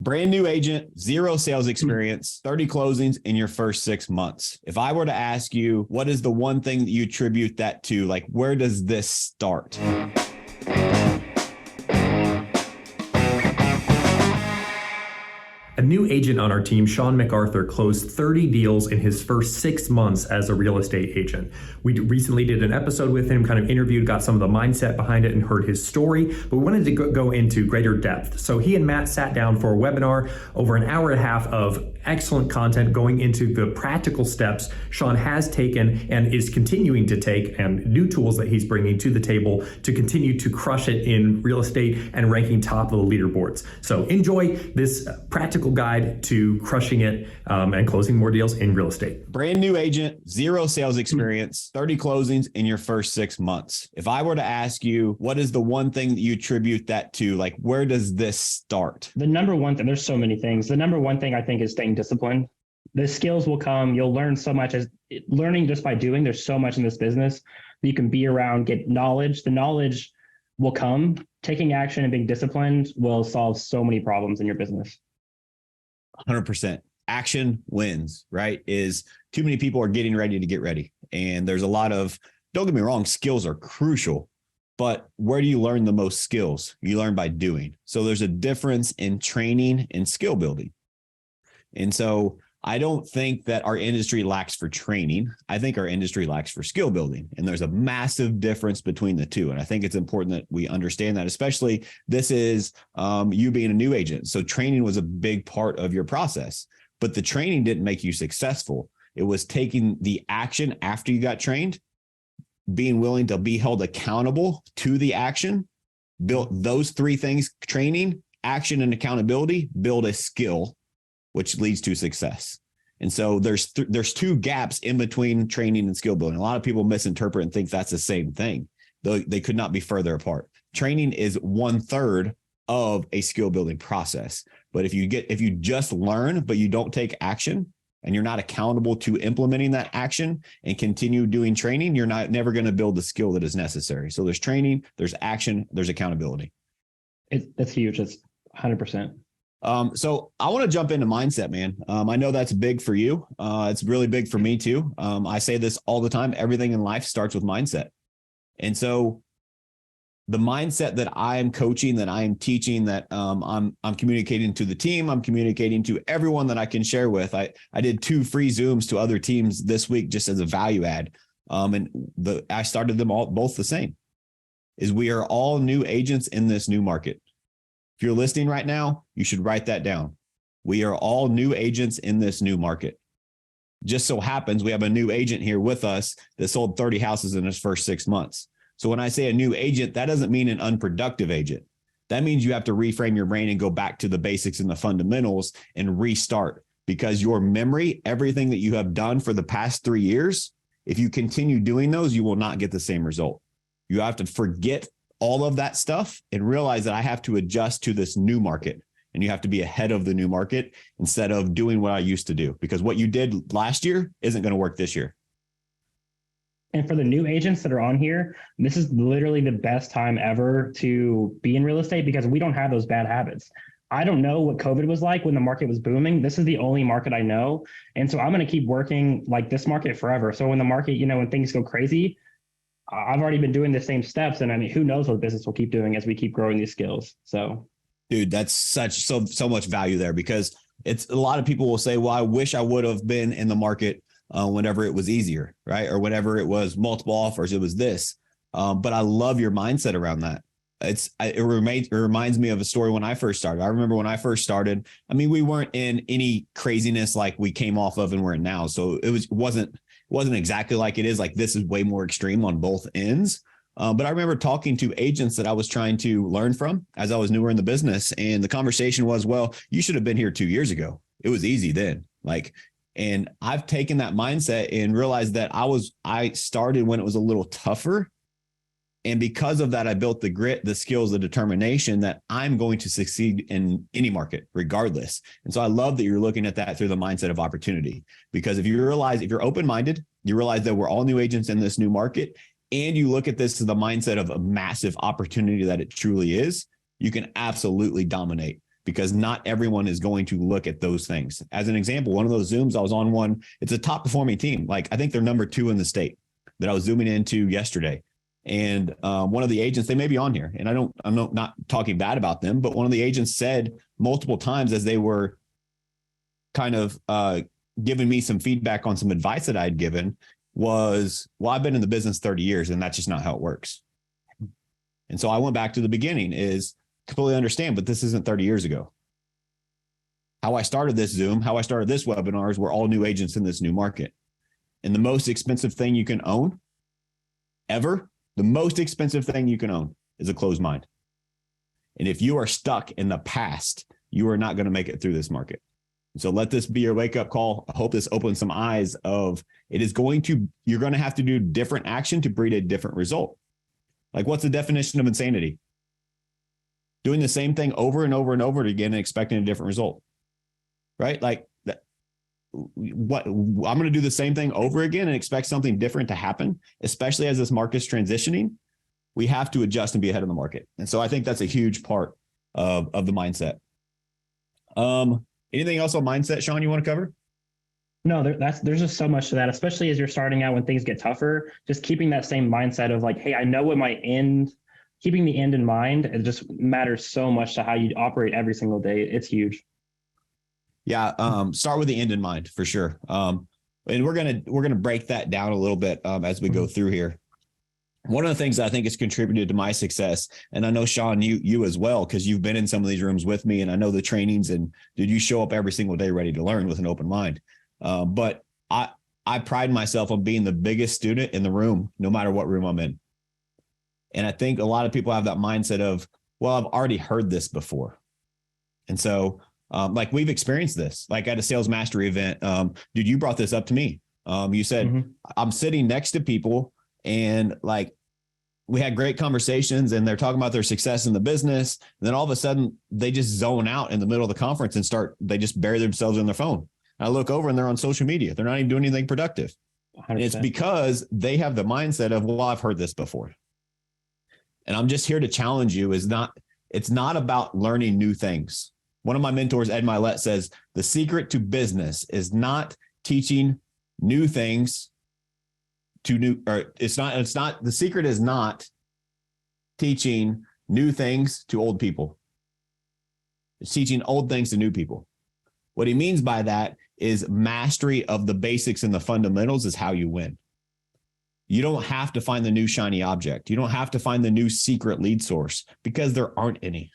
Brand new agent, zero sales experience, 30 closings in your first 6 months. If I were to ask you, what is the one thing that you attribute that to? Like, where does this start? A new agent on our team, Shawn McArthur, closed 30 deals in his first 6 months as a real estate agent. We recently did an episode with him, kind of interviewed, got some of the mindset behind it and heard his story, but we wanted to go into greater depth. So he and Matt sat down for a webinar, over an hour and a half of excellent content going into the practical steps Shawn has taken and is continuing to take, and new tools that he's bringing to the table to continue to crush it in real estate and ranking top of the leaderboards. So enjoy this practical guide to crushing it and closing more deals in real estate. Brand new agent, zero sales experience, 30 closings in your first 6 months. If I were to ask you, what is the one thing that you attribute that to? Like, where does this start? The number one thing, there's so many things. The number one thing I think is staying disciplined. The skills will come. You'll learn so much as learning just by doing. There's so much in this business that you can be around, get knowledge. The knowledge will come. Taking action and being disciplined will solve so many problems in your business. 100%. Action wins, right? Is too many people are getting ready to get ready. And there's a lot of, don't get me wrong, skills are crucial, but where do you learn the most skills? You learn by doing. So there's a difference in training and skill building. And so I don't think that our industry lacks for training. I think our industry lacks for skill building. And there's a massive difference between the two. And I think it's important that we understand that, especially this is you being a new agent. So training was a big part of your process, but the training didn't make you successful. It was taking the action after you got trained, being willing to be held accountable to the action, build those three things: training, action, and accountability, build a skill, which leads to success. And so there's two gaps in between training and skill building. A lot of people misinterpret and think that's the same thing, though they could not be further apart. Training is 1/3 of a skill building process. But if you just learn, but you don't take action and you're not accountable to implementing that action and continue doing training, you're never going to build the skill that is necessary. So there's training, there's action, there's accountability. It's huge. It's 100%. So I want to jump into mindset, man. I know that's big for you. It's really big for me too. I say this all the time. Everything in life starts with mindset. And so the mindset that I am coaching, that I am teaching, that I'm communicating to the team, I'm communicating to everyone that I can share with. I did 2 free Zooms to other teams this week just as a value add. And I started them all both the same, is we are all new agents in this new market. If you're listening right now, you should write that down. We are all new agents in this new market. Just so happens we have a new agent here with us that sold 30 houses in his first 6 months. So when I say a new agent, that doesn't mean an unproductive agent. That means you have to reframe your brain and go back to the basics and the fundamentals and restart, because your memory, everything that you have done for the past 3 years, if you continue doing those, you will not get the same result. You have to forget all of that stuff and realize that I have to adjust to this new market, and you have to be ahead of the new market instead of doing what I used to do, because what you did last year isn't going to work this year. And for the new agents that are on here, this is literally the best time ever to be in real estate, because we don't have those bad habits. I don't know what COVID was like when the market was booming. This is the only market I know. And so I'm going to keep working like this market forever. So when the market, when things go crazy, I've already been doing the same steps. And I mean, who knows what business will keep doing as we keep growing these skills. So, dude, that's so much value there, because it's a lot of people will say, well, I wish I would have been in the market whenever it was easier, right? Or whenever it was multiple offers, it was this. But I love your mindset around that. It reminds me of a story when I first started. I remember when I first started, I mean, we weren't in any craziness like we came off of and we're in now. So it wasn't exactly like it is. Like, this is way more extreme on both ends. But I remember talking to agents that I was trying to learn from as I was newer in the business. And the conversation was, well, you should have been here 2 years ago. It was easy then. And I've taken that mindset and realized that I started when it was a little tougher. And because of that, I built the grit, the skills, the determination that I'm going to succeed in any market regardless. And so I love that you're looking at that through the mindset of opportunity, because if you're open-minded, you realize that we're all new agents in this new market, and you look at this as the mindset of a massive opportunity that it truly is, you can absolutely dominate. because not everyone is going to look at those things. As an example, one of those Zooms I was on one, it's a top performing team. Like I think they're number 2 in the state that I was Zooming into yesterday. And one of the agents, they may be on here, and I'm not talking bad about them, but one of the agents said multiple times as they were kind of giving me some feedback on some advice that I'd given was, well, I've been in the business 30 years and that's just not how it works. And so I went back to the beginning is completely understand, but this isn't 30 years ago. How I started this Zoom, how I started this webinars were all new agents in this new market. And the most expensive thing you can own ever, the most expensive thing you can own is a closed mind. And if you are stuck in the past, you are not going to make it through this market. So let this be your wake up call. I hope this opens some eyes of you're going to have to do different action to breed a different result. Like what's the definition of insanity? Doing the same thing over and over and over again and expecting a different result, right? Like that. What I'm going to do the same thing over again and expect something different to happen, especially as this market's transitioning. We have to adjust and be ahead of the market. And so I think that's a huge part of the mindset. Anything else on mindset, Shawn, you want to cover? No, there's just so much to that, especially as you're starting out when things get tougher. Just keeping that same mindset of like, hey, I know what my end, keeping the end in mind, it just matters so much to how you operate every single day. It's huge. Yeah, start with the end in mind for sure. And we're gonna break that down a little bit as we go through here. One of the things that I think has contributed to my success, and I know Shawn, you as well, because you've been in some of these rooms with me, and I know the trainings, and dude, you show up every single day ready to learn with an open mind. But I pride myself on being the biggest student in the room, no matter what room I'm in. And I think a lot of people have that mindset of, well, I've already heard this before. And so like we've experienced this, like at a sales mastery event, dude, you brought this up to me. You said, I'm sitting next to people and like, we had great conversations and they're talking about their success in the business. And then all of a sudden they just zone out in the middle of the conference and they just bury themselves in their phone. And I look over and they're on social media. They're not even doing anything productive. 100%. And it's because they have the mindset of, well, I've heard this before. And I'm just here to challenge you it's not about learning new things. One of my mentors, Ed Milet, says the secret to business is not teaching new things the secret is not teaching new things to old people. It's teaching old things to new people. What he means by that is mastery of the basics and the fundamentals is how you win. You don't have to find the new shiny object. You don't have to find the new secret lead source because there aren't any.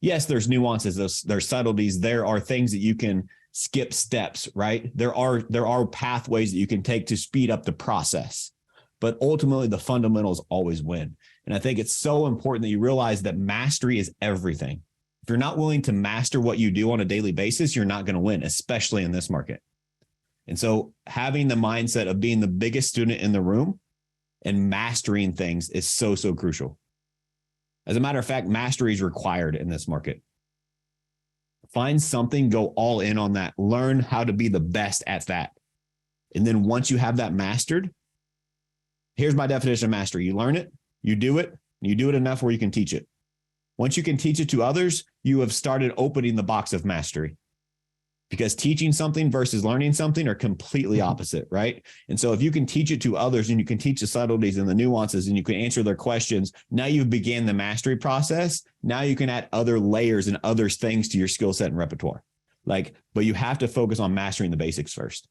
Yes, there's nuances, there's subtleties. There are things that you can skip steps, right? There are pathways that you can take to speed up the process, but ultimately the fundamentals always win. And I think it's so important that you realize that mastery is everything. If you're not willing to master what you do on a daily basis, you're not going to win, especially in this market. And so having the mindset of being the biggest student in the room and mastering things is so, so crucial. As a matter of fact, mastery is required in this market. Find something, go all in on that, learn how to be the best at that. And then once you have that mastered, here's my definition of mastery. You learn it, you do it enough where you can teach it. Once you can teach it to others, you have started opening the box of mastery. Because teaching something versus learning something are completely opposite, right? And so if you can teach it to others and you can teach the subtleties and the nuances and you can answer their questions, now you've began the mastery process. Now you can add other layers and other things to your skill set and repertoire. But you have to focus on mastering the basics first.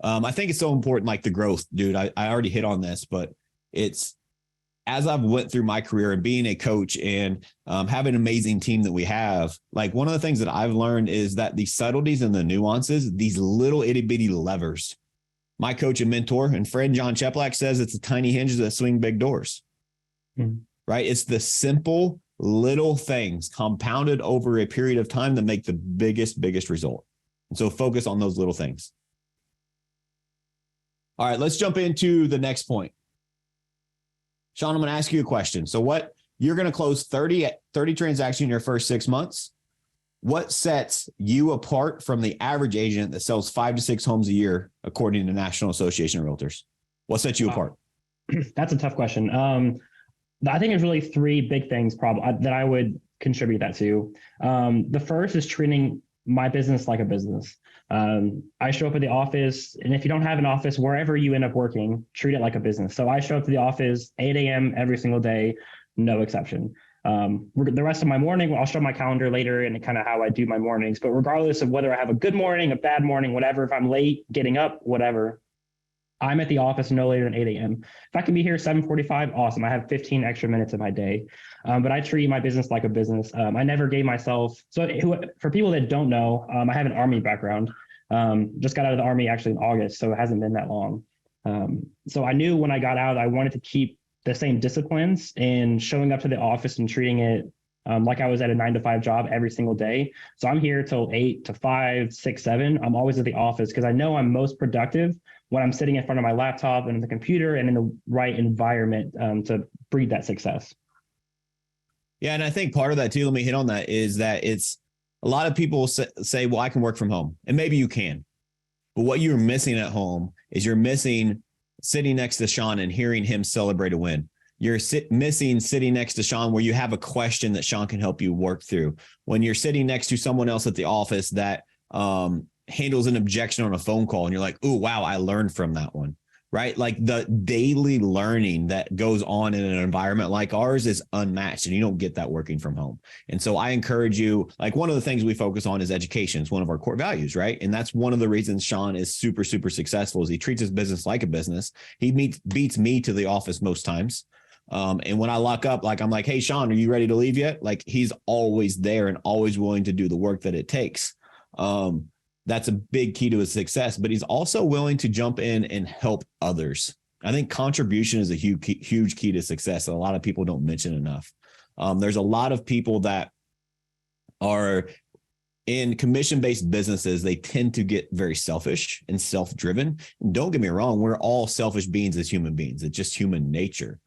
I think it's so important, like the growth, dude. I already hit on this, but it's, as I've went through my career and being a coach and having an amazing team that we have, like one of the things that I've learned is that the subtleties and the nuances, these little itty bitty levers, my coach and mentor and friend, John Cheplack, says it's the tiny hinges that swing big doors, right? It's the simple little things compounded over a period of time that make the biggest result. And so focus on those little things. All right, let's jump into the next point. Shawn, I'm going to ask you a question. So you're going to close 30 transactions in your first 6 months. What sets you apart from the average agent that sells 5 to 6 homes a year, according to the National Association of Realtors? What sets you apart? That's a tough question. I think there's really three big things that I would contribute that to. The first is treating my business like a business. I show up at the office, and if you don't have an office, wherever you end up working, treat it like a business. So I show up to the office 8 a.m. every single day, no exception. The rest of my morning, I'll show my calendar later and kind of how I do my mornings. But regardless of whether I have a good morning, a bad morning, whatever, if I'm late getting up, whatever, I'm at the office no later than 8 a.m. If I can be here 7:45, awesome. I have 15 extra minutes of my day. But I treat my business like a business. I never gave myself. So for people that don't know, I have an Army background. Just got out of the Army actually in August, so it hasn't been that long. So I knew when I got out, I wanted to keep the same disciplines and showing up to the office and treating it like I was at a 9-to-5 job every single day. So I'm here till 8 to 5, 6, 7. I'm always at the office because I know I'm most productive when I'm sitting in front of my laptop and the computer and in the right environment to breed that success. Yeah. And I think part of that too, let me hit on that, is that it's a lot of people say, well, I can work from home, and maybe you can, but what you're missing at home is you're missing sitting next to Shawn and hearing him celebrate a win. You're missing sitting next to Shawn where you have a question that Shawn can help you work through. When you're sitting next to someone else at the office that handles an objection on a phone call and you're like, oh, wow, I learned from that one, right? Like the daily learning that goes on in an environment like ours is unmatched, and you don't get that working from home. And so I encourage you, like one of the things we focus on is education. It's one of our core values, right? And that's one of the reasons Shawn is super, super successful is he treats his business like a business. He beats me to the office most times. And when I lock up, like I'm like, hey, Shawn, are you ready to leave yet? Like he's always there and always willing to do the work that it takes. That's a big key to his success, but he's also willing to jump in and help others. I think contribution is a huge key to success that a lot of people don't mention enough. There's a lot of people that are in commission-based businesses. They tend to get very selfish and self-driven. Don't get me wrong. We're all selfish beings as human beings. It's just human nature.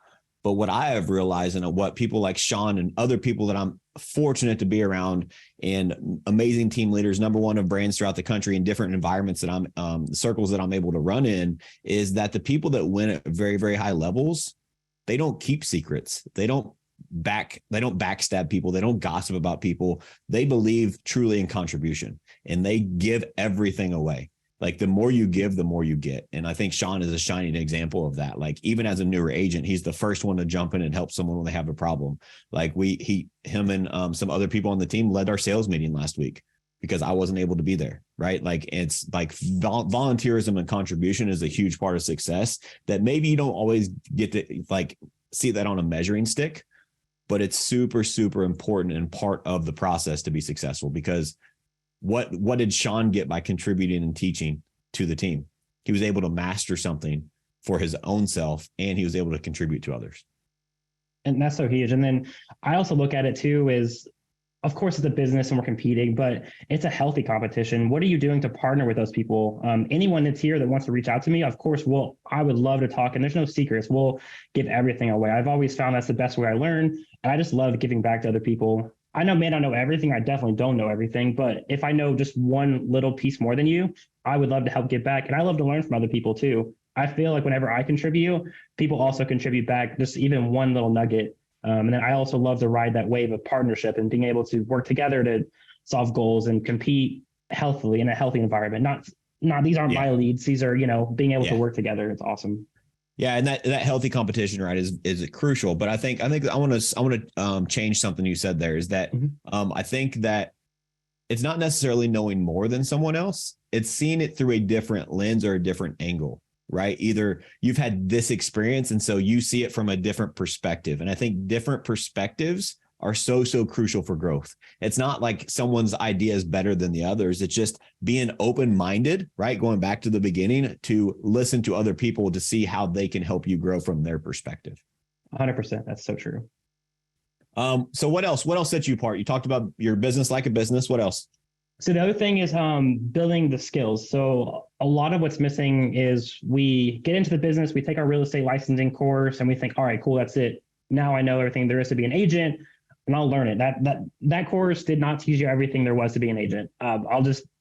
But what I have realized, and what people like Shawn and other people that I'm fortunate to be around, and amazing team leaders, number one of brands throughout the country in different environments that I'm circles that I'm able to run in, is that the people that win at very, very high levels, they don't keep secrets. They don't backstab people. They don't gossip about people. They believe truly in contribution, and they give everything away. Like the more you give, the more you get. And I think Shawn is a shining example of that. Like even as a newer agent, he's the first one to jump in and help someone when they have a problem. Like him and some other people on the team led our sales meeting last week because I wasn't able to be there. Right. Like it's like volunteerism and contribution is a huge part of success that maybe you don't always get to like see that on a measuring stick, but it's super, super important and part of the process to be successful. Because what did Shawn get by contributing and teaching to the team? He was able to master something for his own self, and he was able to contribute to others. And that's so huge. And then I also look at it too is, of course, it's a business and we're competing, but it's a healthy competition. What are you doing to partner with those people? Anyone that's here that wants to reach out to me, of course, I would love to talk, and there's no secrets. We'll give everything away. I've always found that's the best way I learn. And I just love giving back to other people. I may not know everything. I definitely don't know everything, but if I know just one little piece more than you, I would love to help give back. And I love to learn from other people too. I feel like whenever I contribute, people also contribute back, just even one little nugget. And then I also love to ride that wave of partnership and being able to work together to solve goals and compete healthily in a healthy environment. Not these aren't my leads. These are, being able to work together. It's awesome. Yeah, and that healthy competition, right, is crucial. But I think I want to change something you said there. Is that I think that it's not necessarily knowing more than someone else. It's seeing it through a different lens or a different angle, right? Either you've had this experience, and so you see it from a different perspective. And I think different perspectives are so crucial for growth. It's not like someone's idea is better than the others. It's just being open-minded, right? Going back to the beginning, to listen to other people to see how they can help you grow from their perspective. 100%. That's so true. So what else sets you apart? You talked about your business like a business. What else? So the other thing is building the skills. So a lot of what's missing is we get into the business, we take our real estate licensing course, and we think, all right, cool, that's it. Now I know everything there is to be an agent, and I'll learn it. That course did not teach you everything there was to be an agent.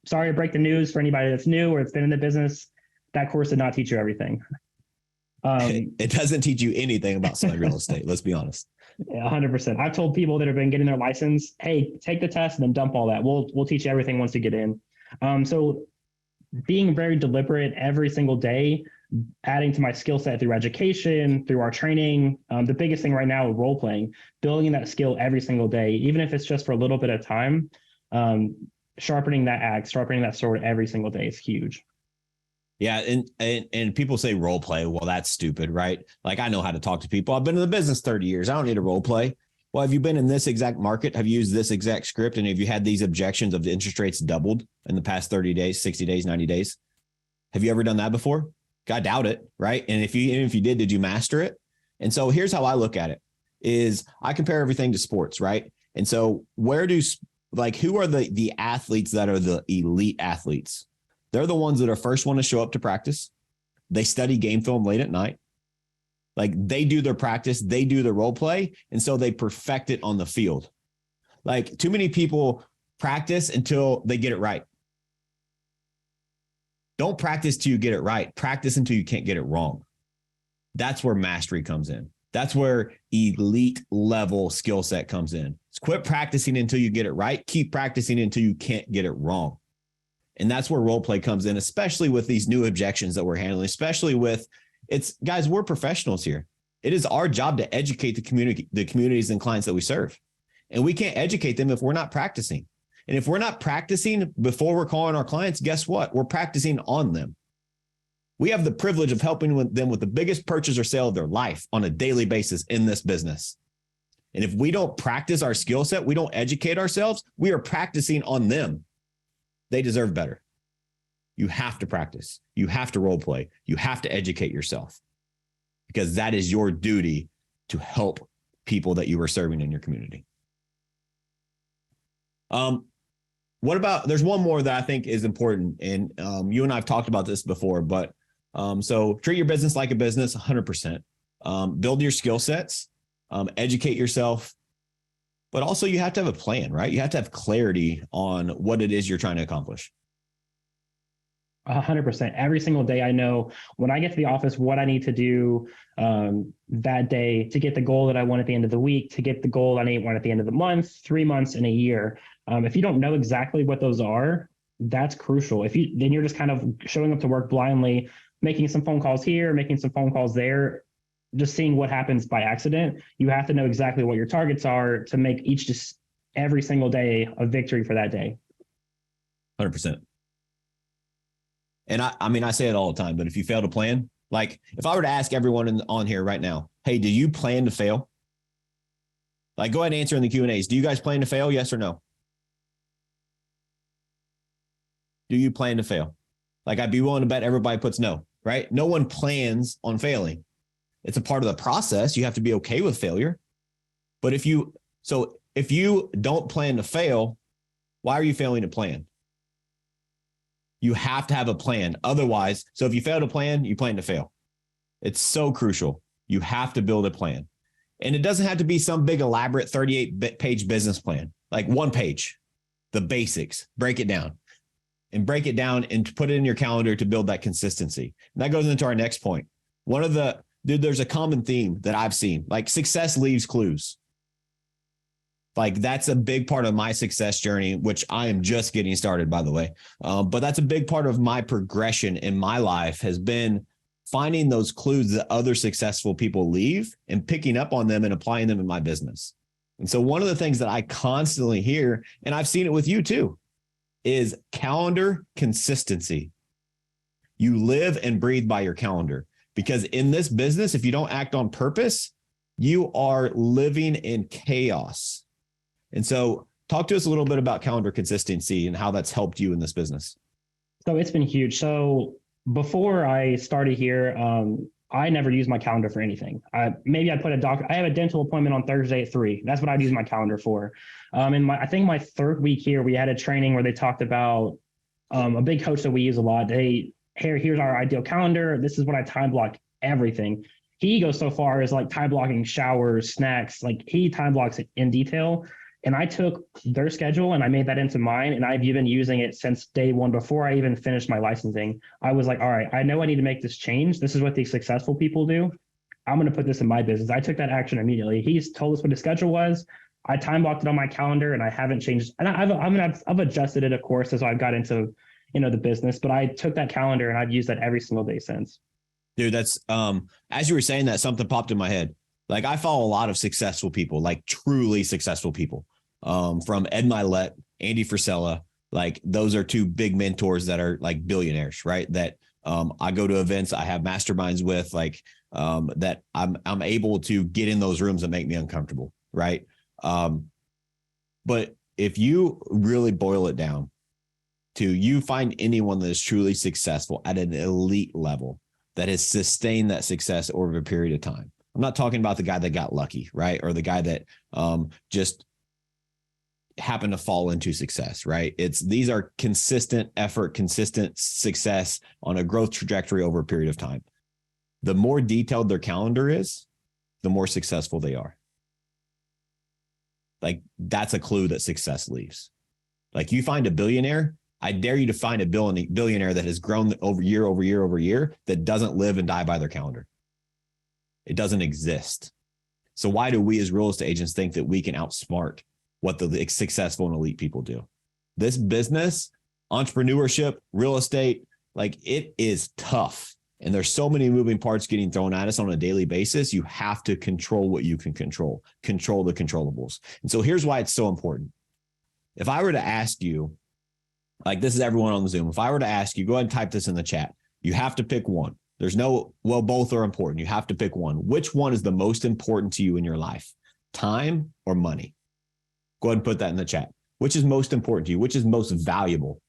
Sorry to break the news for anybody that's new or it's been in the business. That course did not teach you everything. It doesn't teach you anything about selling real estate. Let's be honest. 100%. I've told people that have been getting their license, hey, take the test and then dump all that. We'll teach you everything once you get in. So being very deliberate every single day, adding to my skill set through education, through our training. The biggest thing right now is role playing, building that skill every single day, even if it's just for a little bit of time. Sharpening that axe, sharpening that sword every single day is huge. Yeah. And people say role play. Well, that's stupid, right? Like, I know how to talk to people. I've been in the business 30 years. I don't need a role play. Well, have you been in this exact market? Have you used this exact script? And have you had these objections of the interest rates doubled in the past 30 days, 60 days, 90 days? Have you ever done that before? I doubt it. Right. And if you did you master it? And so here's how I look at it is I compare everything to sports. Right. And so who are the athletes that are the elite athletes? They're the ones that are first one to show up to practice. They study game film late at night. Like, they do their practice, they do the role play. And so they perfect it on the field. Like, too many people practice until they get it right. Don't practice till you get it right. Practice until you can't get it wrong. That's where mastery comes in. That's where elite level skill set comes in. Quit practicing until you get it right. Keep practicing until you can't get it wrong. And that's where role play comes in, especially with these new objections that we're handling, especially with guys, we're professionals here. It is our job to educate the communities and clients that we serve. And we can't educate them if we're not practicing. And if we're not practicing before we're calling our clients, guess what? We're practicing on them. We have the privilege of helping them with the biggest purchase or sale of their life on a daily basis in this business. And if we don't practice our skill set, we don't educate ourselves, we are practicing on them. They deserve better. You have to practice. You have to role play. You have to educate yourself, because that is your duty to help people that you are serving in your community. There's one more that I think is important. And you and I have talked about this before, but so treat your business like a business 100%. Build your skill sets, educate yourself. But also you have to have a plan, right? You have to have clarity on what it is you're trying to accomplish. 100%. Every single day, I know when I get to the office, what I need to do that day to get the goal that I want at the end of the week, to get the goal I want at the end of the month, 3 months, and a year. If you don't know exactly what those are, that's crucial. Then you're just kind of showing up to work blindly, making some phone calls here, making some phone calls there, just seeing what happens by accident. You have to know exactly what your targets are to make every single day a victory for that day. 100%. And I say it all the time, but if you fail to plan, like if I were to ask everyone on here right now, hey, do you plan to fail? Like, go ahead and answer in the Q&As. Do you guys plan to fail? Yes or no? Do you plan to fail? Like, I'd be willing to bet everybody puts no, right? No one plans on failing. It's a part of the process. You have to be okay with failure. But if you don't plan to fail, why are you failing to plan? You have to have a plan. Otherwise, so if you fail to plan, you plan to fail. It's so crucial. You have to build a plan. And it doesn't have to be some big elaborate 38-page business plan, like one page, the basics, break it down and put it in your calendar to build that consistency. And that goes into our next point. There's a common theme that I've seen, like success leaves clues. Like, that's a big part of my success journey, which I am just getting started, by the way. But that's a big part of my progression in my life has been finding those clues that other successful people leave and picking up on them and applying them in my business. And so one of the things that I constantly hear, and I've seen it with you too, is calendar consistency. You live and breathe by your calendar. Because in this business, if you don't act on purpose, you are living in chaos. And so talk to us a little bit about calendar consistency and how that's helped you in this business. So it's been huge. So before I started here, I never used my calendar for anything. I have a dental appointment on Thursday at 3. That's what I'd use my calendar for. I think my third week here, we had a training where they talked about a big coach that we use a lot. Here's our ideal calendar. This is what I time block everything. He goes so far as like time blocking showers, snacks, like he time blocks it in detail. And I took their schedule and I made that into mine. And I've been using it since day one before I even finished my licensing. I was like, all right, I know I need to make this change. This is what these successful people do. I'm going to put this in my business. I took that action immediately. He's told us what his schedule was. I time blocked it on my calendar and I haven't changed. And I've adjusted it, of course, as I've got into, the business, but I took that calendar and I've used that every single day since. Dude, that's, as you were saying that, something popped in my head. Like I follow a lot of successful people, like truly successful people, from Ed Milet, Andy Frisella. Like those are two big mentors that are like billionaires, right? That I go to events, I have masterminds with, like that I'm able to get in those rooms that make me uncomfortable, right? But if you really boil it down to you find anyone that is truly successful at an elite level that has sustained that success over a period of time. I'm not talking about the guy that got lucky, right? Or the guy that just happened to fall into success, right? These are consistent effort, consistent success on a growth trajectory over a period of time. The more detailed their calendar is, the more successful they are. Like that's a clue that success leaves. Like you find a billionaire, I dare you to find a billionaire that has grown over year that doesn't live and die by their calendar. It doesn't exist. So why do we as real estate agents think that we can outsmart what the successful and elite people do? This business, entrepreneurship, real estate, like it is tough. And there's so many moving parts getting thrown at us on a daily basis. You have to control what you can control the controllables. And so here's why it's so important. If I were to ask you, like this is everyone on the Zoom, if I were to ask you, go ahead and type this in the chat. You have to pick one. There's no, well, both are important. You have to pick one. Which one is the most important to you in your life? Time or money? Go ahead and put that in the chat. Which is most important to you? Which is most valuable?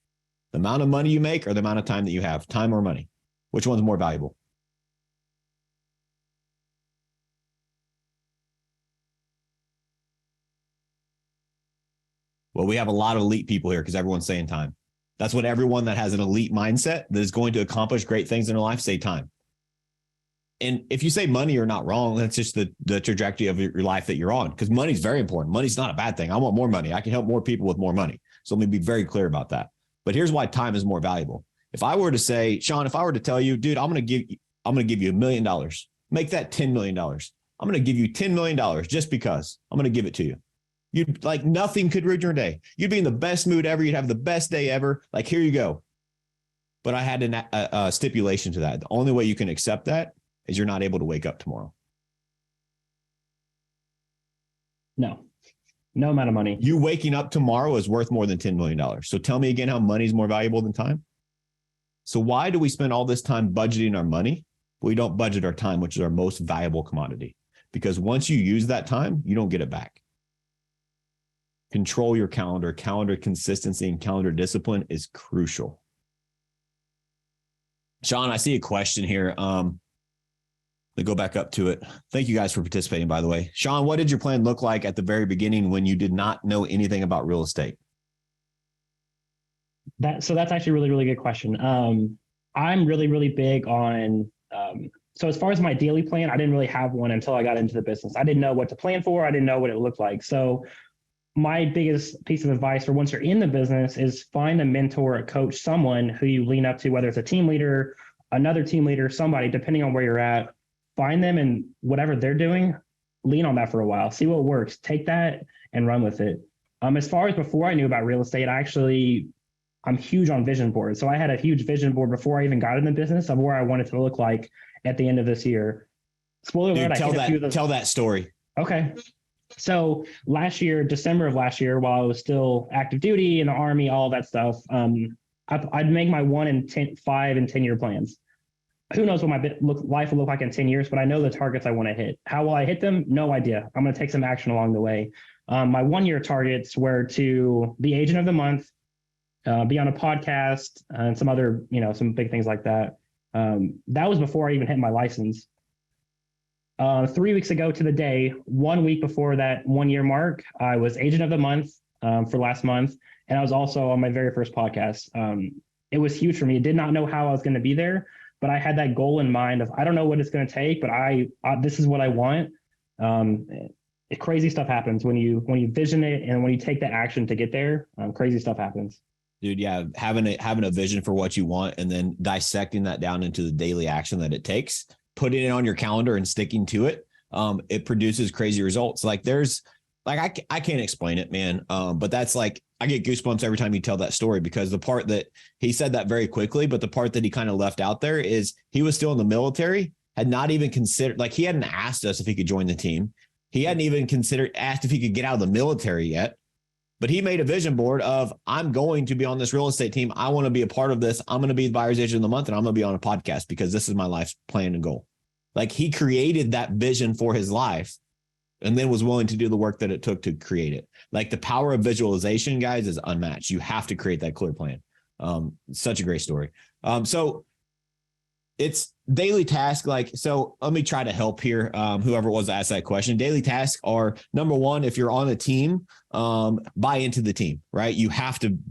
The amount of money you make or the amount of time that you have? Time or money? Which one's more valuable? Well, we have a lot of elite people here because everyone's saying time. That's what everyone that has an elite mindset that is going to accomplish great things in their life say time. And if you say money, you're not wrong. That's just the trajectory of your life that you're on, because money is very important. Money's not a bad thing. I want more money. I can help more people with more money. So let me be very clear about that. But here's why time is more valuable. If I were to say, Shawn, if I were to tell you, dude, I'm going to give you $1 million, make that $10 million. I'm going to give you $10 million just because I'm going to give it to you. You'd like nothing could ruin your day. You'd be in the best mood ever. You'd have the best day ever. Like, here you go. But I had a stipulation to that. The only way you can accept that is you're not able to wake up tomorrow. No amount of money. You waking up tomorrow is worth more than $10 million. So tell me again how money is more valuable than time. So why do we spend all this time budgeting our money? We don't budget our time, which is our most valuable commodity. Because once you use that time, you don't get it back. Control your calendar. Calendar consistency and calendar discipline is crucial. Shawn, I see a question here. Let me go back up to it. Thank you guys for participating, by the way. Shawn, what did your plan look like at the very beginning when you did not know anything about real estate? So that's actually a really, really good question. I'm really, really big on, so as far as my daily plan, I didn't really have one until I got into the business. I didn't know what to plan for. I didn't know what it looked like. So my biggest piece of advice for once you're in the business is find a mentor, a coach, someone who you lean up to, whether it's a team leader, another team leader, somebody, depending on where you're at. Find them and whatever they're doing, lean on that for a while, see what works, take that and run with it. As far as before I knew about real estate, I'm huge on vision boards. So I had a huge vision board before I even got in the business of where I wanted to look like at the end of this year. Spoiler alert, tell that story. Okay. So last year, December of last year, while I was still active duty in the Army, all that stuff, I'd make my 5 and 10 year plans. Who knows what my life will look like in 10 years, but I know the targets I want to hit. How will I hit them? No idea. I'm going to take some action along the way. My 1 year targets were to be agent of the month, be on a podcast, and some other, some big things like that. That was before I even hit my license. 3 weeks ago to the day, 1 week before that 1 year mark, I was agent of the month for last month. And I was also on my very first podcast. It was huge for me. I did not know how I was going to be there, but I had that goal in mind of, I don't know what it's going to take, but this is what I want. crazy stuff happens when you vision it and when you take the action to get there. Crazy stuff happens. Dude, yeah, having a vision for what you want and then dissecting that down into the daily action that it takes, putting it on your calendar and sticking to it, it produces crazy results. Like there's like I can't explain it, man. But that's like I get goosebumps every time you tell that story, because the part that he said that very quickly, but the part that he kind of left out there is he was still in the military, had not even considered, like he hadn't asked us if he could join the team. He hadn't even asked if he could get out of the military yet. But he made a vision board of, I'm going to be on this real estate team. I want to be a part of this. I'm going to be the buyer's agent of the month, and I'm going to be on a podcast because this is my life's plan and goal. Like he created that vision for his life and then was willing to do the work that it took to create it. Like the power of visualization, guys, is unmatched. You have to create that clear plan. Such a great story. So it's daily task. Like, so let me try to help here. Whoever was asked that question, daily tasks are, number one, if you're on a team, buy into the team, right?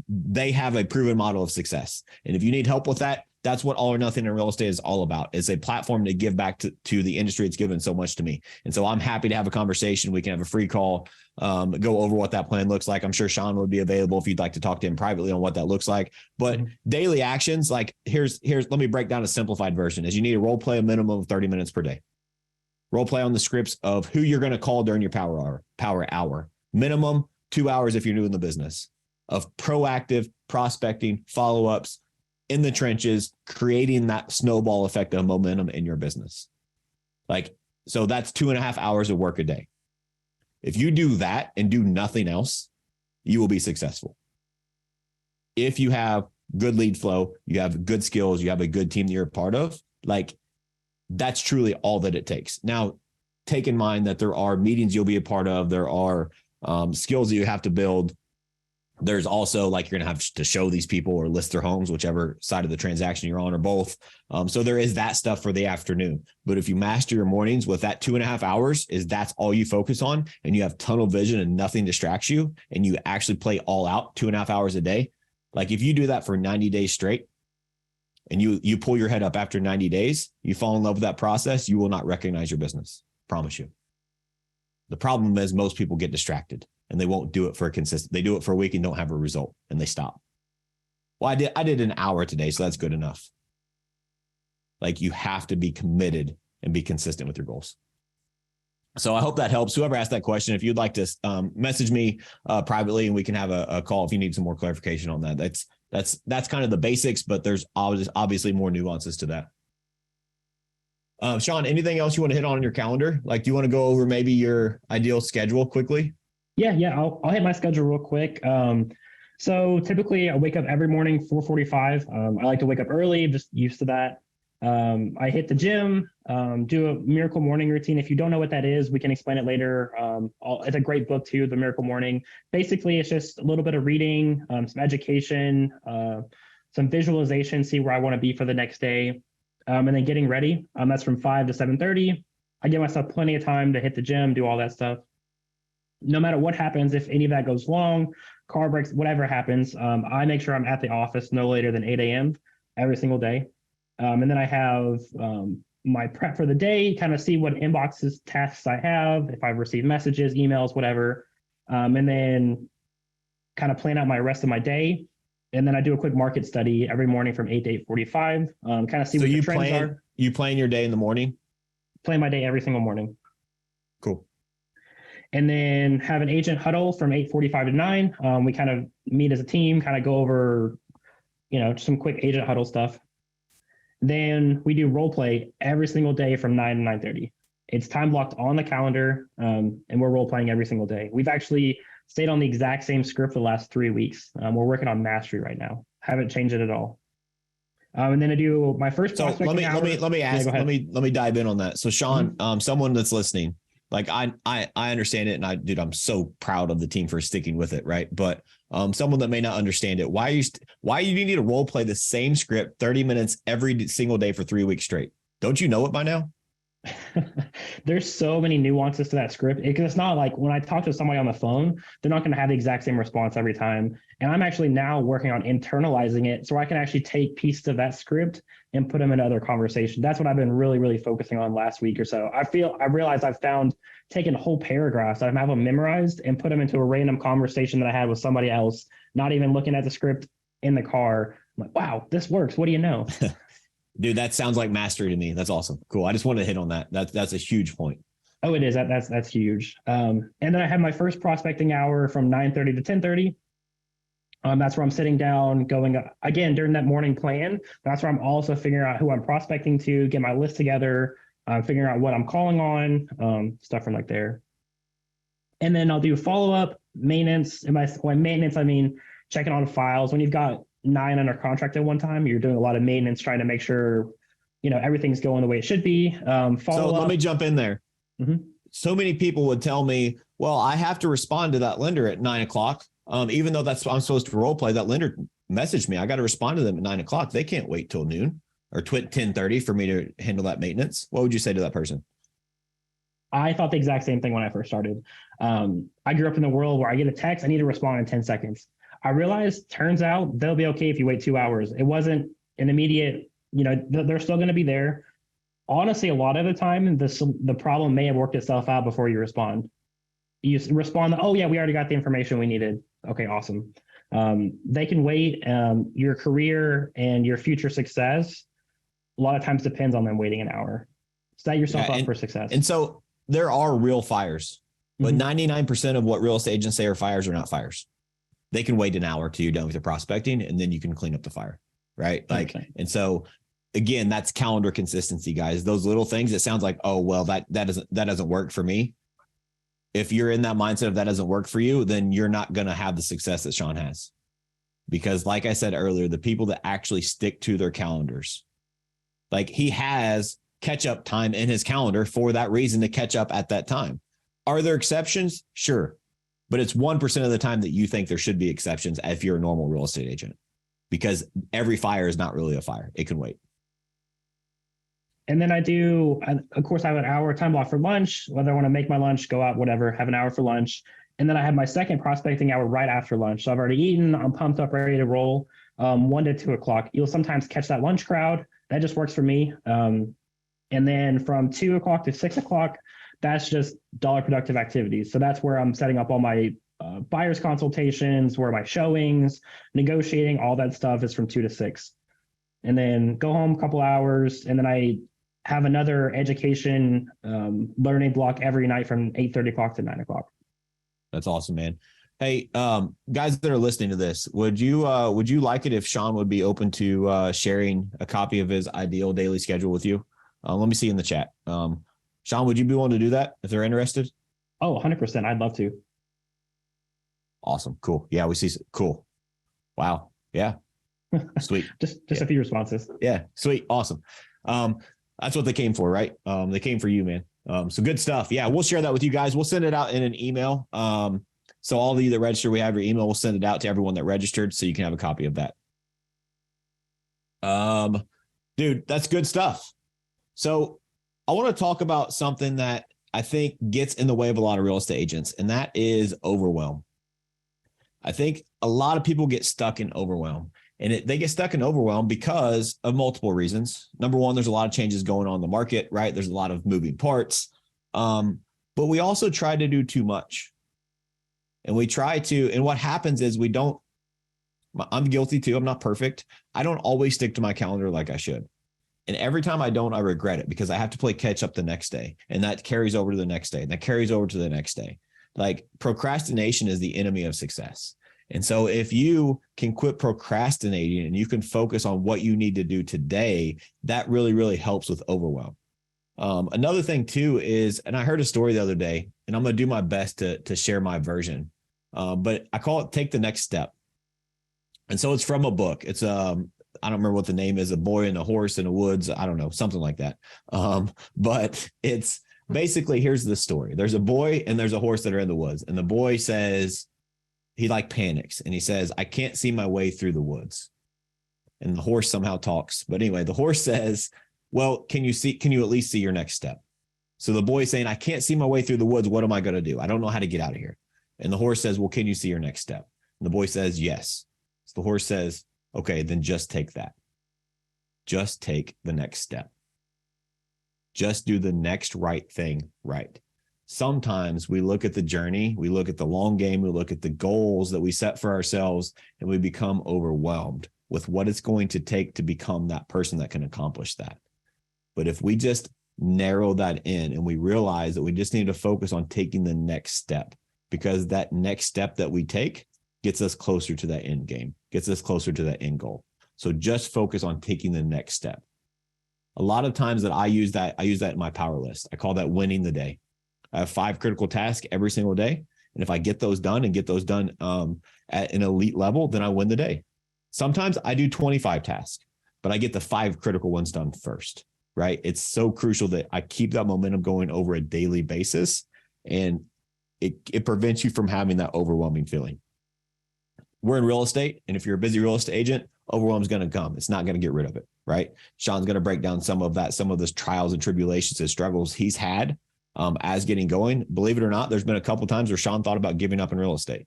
They have a proven model of success. And if you need help with that, that's what All or Nothing in Real Estate is all about. It's a platform to give back to the industry. It's given so much to me. And so I'm happy to have a conversation. We can have a free call, go over what that plan looks like. I'm sure Shawn would be available if you'd like to talk to him privately on what that looks like. But daily actions, like here's, let me break down a simplified version, is you need to role play a minimum of 30 minutes per day. Role play on the scripts of who you're going to call during your power hour, minimum 2 hours if you're new in the business, of proactive prospecting, follow-ups, in the trenches, creating that snowball effect of momentum in your business. Like, so that's 2.5 hours of work a day. If you do that and do nothing else, you will be successful. If you have good lead flow, you have good skills, you have a good team that you're a part of, like that's truly all that it takes. Now, take in mind that there are meetings you'll be a part of. There are skills that you have to build. There's also like, you're going to have to show these people or list their homes, whichever side of the transaction you're on, or both. So there is that stuff for the afternoon. But if you master your mornings with that 2.5 hours, that's all you focus on, and you have tunnel vision and nothing distracts you, and you actually play all out 2.5 hours a day. Like if you do that for 90 days straight and you pull your head up after 90 days, you fall in love with that process, you will not recognize your business. Promise you. The problem is most people get distracted and they won't do it for a consistent. They do it for a week and don't have a result and they stop. Well, I did an hour today, so that's good enough. Like you have to be committed and be consistent with your goals. So I hope that helps. Whoever asked that question, if you'd like to message me privately and we can have a call if you need some more clarification on that. That's kind of the basics, but there's obviously more nuances to that. Shawn, anything else you want to hit on your calendar? Like, do you want to go over maybe your ideal schedule quickly? Yeah. I'll hit my schedule real quick. So typically I wake up every morning, 4:45. I like to wake up early, just used to that. I hit the gym, do a miracle morning routine. If you don't know what that is, we can explain it later. It's a great book too, The Miracle Morning. Basically, it's just a little bit of reading, some education, some visualization, see where I want to be for the next day. And then getting ready. That's from 5 to 7:30. I give myself plenty of time to hit the gym, do all that stuff. No matter what happens, if any of that goes wrong, car breaks, whatever happens, I make sure I'm at the office no later than 8 a.m. every single day. And then I have my prep for the day, kind of see what inboxes, tasks I have, if I've received messages, emails, whatever. And then kind of plan out my rest of my day. And then I do a quick market study every morning from 8 to 8:45, kind of see what the trends are. You plan your day in the morning? Plan my day every single morning. Cool. And then have an agent huddle from 8:45 to 9. We kind of meet as a team, kind of go over, some quick agent huddle stuff. Then we do role play every single day from 9 to 9:30. It's time blocked on the calendar, and we're role playing every single day. We've actually stayed on the exact same script for the last 3 weeks. We're working on mastery right now. Haven't changed it at all. And then I do my first. So let me ask. Let me dive in on that. So Shawn, someone that's listening, like I understand it, and I'm so proud of the team for sticking with it, right? But someone that may not understand it, why you need to role play the same script 30 minutes every single day for 3 weeks straight? Don't you know it by now? There's so many nuances to that script because it's not like when I talk to somebody on the phone, they're not going to have the exact same response every time. And I'm actually now working on internalizing it so I can actually take pieces of that script and put them in other conversations. That's what I've been really, really focusing on last week or so. I realized I've found taking whole paragraphs, I have them memorized and put them into a random conversation that I had with somebody else, not even looking at the script in the car. I'm like, wow, this works. What do you know? Dude, that sounds like mastery to me. That's awesome. Cool. I just wanted to hit on that. That's a huge point. Oh, it is. That's huge. And then I had my first prospecting hour from 9:30 to 10:30. That's where I'm sitting down, going again during that morning plan. That's where I'm also figuring out who I'm prospecting to, get my list together, figuring out what I'm calling on, stuff from like there. And then I'll do follow up maintenance. And by maintenance, I mean checking on files. When you've got 9 under contract at one time, you're doing a lot of maintenance, trying to make sure everything's going the way it should be. So let me jump in there. Mm-hmm. So many people would tell me, well, I have to respond to that lender at 9 o'clock. Even though that's what I'm supposed to role play, that lender messaged me. I got to respond to them at 9 o'clock. They can't wait till noon or 10:30 for me to handle that maintenance. What would you say to that person? I thought the exact same thing when I first started. I grew up in the world where I get a text, I need to respond in 10 seconds. I realized, turns out they'll be okay if you wait 2 hours. It wasn't an immediate, they're still going to be there. Honestly, a lot of the time, the problem may have worked itself out before you respond. You respond, oh yeah, we already got the information we needed. Okay, awesome. They can wait. Your career and your future success, a lot of times depends on them waiting an hour. Set yourself up for success. And so there are real fires, but 99% of what real estate agents say are fires are not fires. They can wait an hour till you're done with your prospecting, and then you can clean up the fire, right? Like, and so again, that's calendar consistency, guys. Those little things, it sounds like, oh, well, that doesn't work for me. If you're in that mindset of that doesn't work for you, then you're not going to have the success that Shawn has. Because like I said earlier, the people that actually stick to their calendars, like he has catch up time in his calendar for that reason, to catch up at that time. Are there exceptions? Sure. But it's 1% of the time that you think there should be exceptions if you're a normal real estate agent, because every fire is not really a fire. It can wait. And then of course, I have an hour time block for lunch, whether I want to make my lunch, go out, whatever, have an hour for lunch. And then I have my second prospecting hour right after lunch. So I've already eaten, I'm pumped up, ready to roll. 1 to 2 o'clock. You'll sometimes catch that lunch crowd. That just works for me. And then from 2 o'clock to 6 o'clock, that's just dollar productive activities. So that's where I'm setting up all my buyer's consultations, where my showings, negotiating, all that stuff is from 2 to 6. And then go home a couple hours. And then I have another education learning block every night from 8:30 o'clock to 9 o'clock. That's awesome, man. Hey, guys that are listening to this, would you like it if Shawn would be open to sharing a copy of his ideal daily schedule with you? Let me see in the chat. Shawn, would you be willing to do that if they're interested? Oh, 100%. I'd love to. Awesome. Cool. Yeah, we see. Cool. Wow. Yeah. Sweet. just a few responses. Yeah. Sweet. Awesome. That's what they came for, right? They came for you, man. So good stuff. Yeah. We'll share that with you guys. We'll send it out in an email. So all of you that register, we have your email. We'll send it out to everyone that registered so you can have a copy of that. Dude, that's good stuff. So I want to talk about something that I think gets in the way of a lot of real estate agents, and that is overwhelm. I think a lot of people get stuck in overwhelm, and they get stuck in overwhelm because of multiple reasons. Number one, there's a lot of changes going on in the market, right? There's a lot of moving parts. But we also try to do too much. And what happens is I'm guilty too. I'm not perfect. I don't always stick to my calendar like I should. And every time I don't, I regret it because I have to play catch up the next day. And that carries over to the next day. And that carries over to the next day. Like, procrastination is the enemy of success. And so if you can quit procrastinating and you can focus on what you need to do today, that really, really helps with overwhelm. Another thing too is, and I heard a story the other day, and I'm going to do my best to share my version, but I call it Take the Next Step. And so it's from a book. It's I don't remember what the name is, A Boy and a Horse in the Woods. I don't know, something like that. But it's basically, here's the story. There's a boy and there's a horse that are in the woods. And the boy says, he panics and he says, I can't see my way through the woods. And the horse somehow talks. But anyway, the horse says, well, can you at least see your next step? So the boy's saying, I can't see my way through the woods. What am I going to do? I don't know how to get out of here. And the horse says, well, can you see your next step? And the boy says, yes. So the horse says, okay, then just take that. Just take the next step. Just do the next right thing right. Sometimes we look at the journey, we look at the long game, we look at the goals that we set for ourselves, and we become overwhelmed with what it's going to take to become that person that can accomplish that. But if we just narrow that in and we realize that we just need to focus on taking the next step, because that next step that we take gets us closer to that end game, gets us closer to that end goal. So just focus on taking the next step. A lot of times that I use that in my power list. I call that winning the day. I have 5 critical tasks every single day. And if I get those done at an elite level, then I win the day. Sometimes I do 25 tasks, but I get the 5 critical ones done first, right? It's so crucial that I keep that momentum going over a daily basis, and it prevents you from having that overwhelming feeling. We're in real estate, and if you're a busy real estate agent, overwhelm is going to come. It's not going to get rid of it, right? Shawn's going to break down some of those trials and tribulations and struggles he's had as getting going. Believe it or not, there's been a couple of times where Shawn thought about giving up in real estate,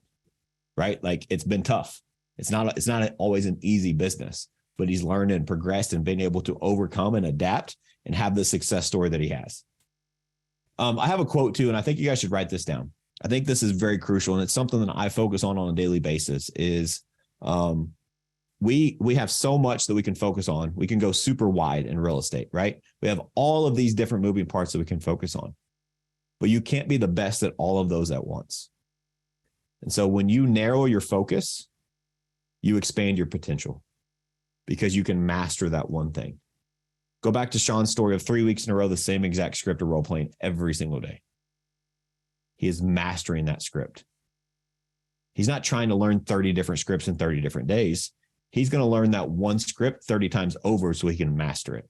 right? Like, it's been tough. It's not always an easy business, but he's learned and progressed and been able to overcome and adapt and have the success story that he has. I have a quote too, and I think you guys should write this down. I think this is very crucial, and it's something that I focus on a daily basis. Is we have so much that we can focus on. We can go super wide in real estate, right? We have all of these different moving parts that we can focus on, but you can't be the best at all of those at once. And so when you narrow your focus, you expand your potential, because you can master that one thing. Go back to Shawn's story of 3 weeks in a row, the same exact script of role playing every single day. He is mastering that script. He's not trying to learn 30 different scripts in 30 different days. He's going to learn that one script 30 times over so he can master it.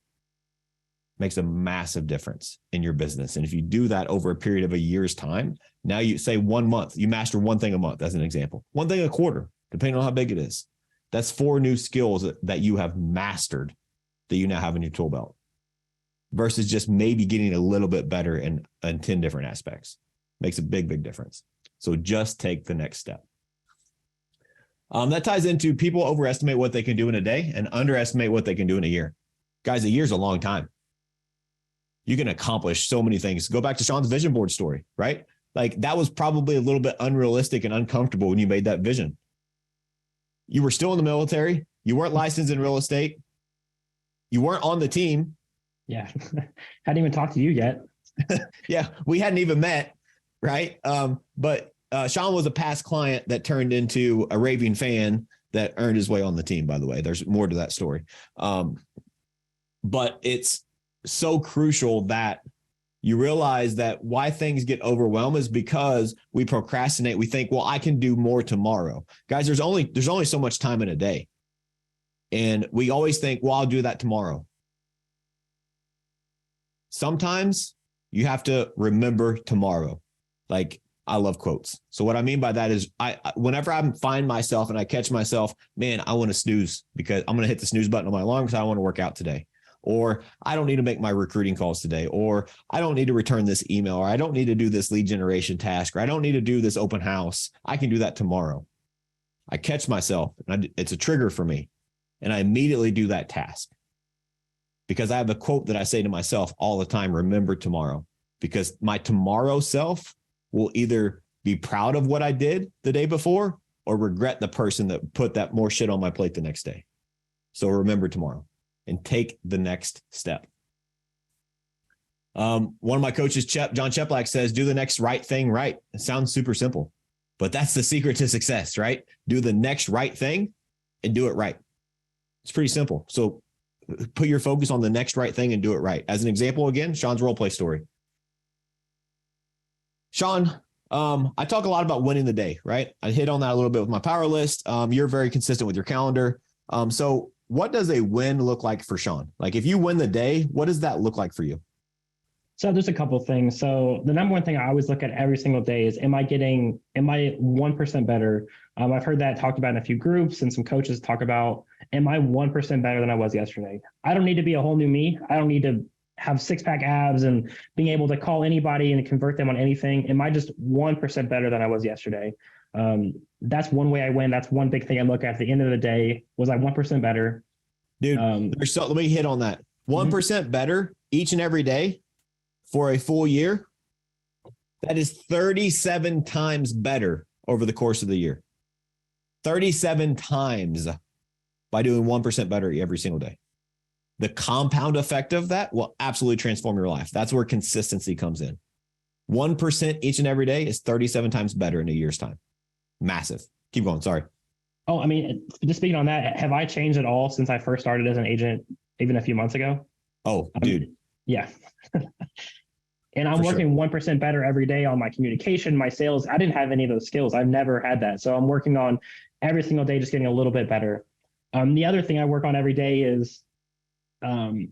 Makes a massive difference in your business. And if you do that over a period of a year's time, now you say 1 month, you master one thing a month as an example, one thing a quarter, depending on how big it is. That's 4 new skills that you have mastered that you now have in your tool belt, versus just maybe getting a little bit better in 10 different aspects. Makes a big, big difference. So just take the next step. That ties into people overestimate what they can do in a day and underestimate what they can do in a year. Guys, a year's a long time. You can accomplish so many things. Go back to Shawn's vision board story, right? Like, that was probably a little bit unrealistic and uncomfortable when you made that vision. You were still in the military. You weren't licensed in real estate. You weren't on the team. Yeah. Hadn't even talked to you yet. Yeah. We hadn't even met. Right. But Shawn was a past client that turned into a raving fan that earned his way on the team, by the way. There's more to that story. But it's so crucial that you realize that why things get overwhelmed is because we procrastinate. We think, well, I can do more tomorrow. Guys, there's only so much time in a day. And we always think, well, I'll do that tomorrow. Sometimes you have to remember tomorrow. Like, I love quotes. So what I mean by that is whenever I find myself and I catch myself, man, I want to snooze because I'm going to hit the snooze button on my alarm because I want to work out today. Or I don't need to make my recruiting calls today. Or I don't need to return this email. Or I don't need to do this lead generation task. Or I don't need to do this open house. I can do that tomorrow. I catch myself. And it's a trigger for me. And I immediately do that task. Because I have a quote that I say to myself all the time, remember tomorrow. Because my tomorrow self will either be proud of what I did the day before or regret the person that put that more shit on my plate the next day. So remember tomorrow and take the next step. One of my coaches, John Cheplak, says, do the next right thing right. It sounds super simple, but that's the secret to success, right? Do the next right thing and do it right. It's pretty simple. So put your focus on the next right thing and do it right. As an example, again, Shawn's role play story. Shawn, I talk a lot about winning the day, right? I hit on that a little bit with my power list. You're very consistent with your calendar. So what does a win look like for Shawn? Like, if you win the day, what does that look like for you? So there's a couple of things. So the number one thing I always look at every single day is, am I 1% better? I've heard that talked about in a few groups, and some coaches talk about, am I 1% better than I was yesterday? I don't need to be a whole new me. I don't need to have six-pack abs and being able to call anybody and convert them on anything? Am I just 1% better than I was yesterday? That's one way I win. That's one big thing I look at the end of the day. Was I 1% better? Dude, let me hit on that. 1% better each and every day for a full year. That is 37 times better over the course of the year. 37 times by doing 1% better every single day. The compound effect of that will absolutely transform your life. That's where consistency comes in. 1% each and every day is 37 times better in a year's time. Massive. Keep going. Sorry. Oh, I mean, just speaking on that, have I changed at all since I first started as an agent, even a few months ago? Oh, dude. Yeah. And I'm working 1% better every day on my communication, my sales. I didn't have any of those skills. I've never had that. So I'm working on every single day, just getting a little bit better. The other thing I work on every day is, am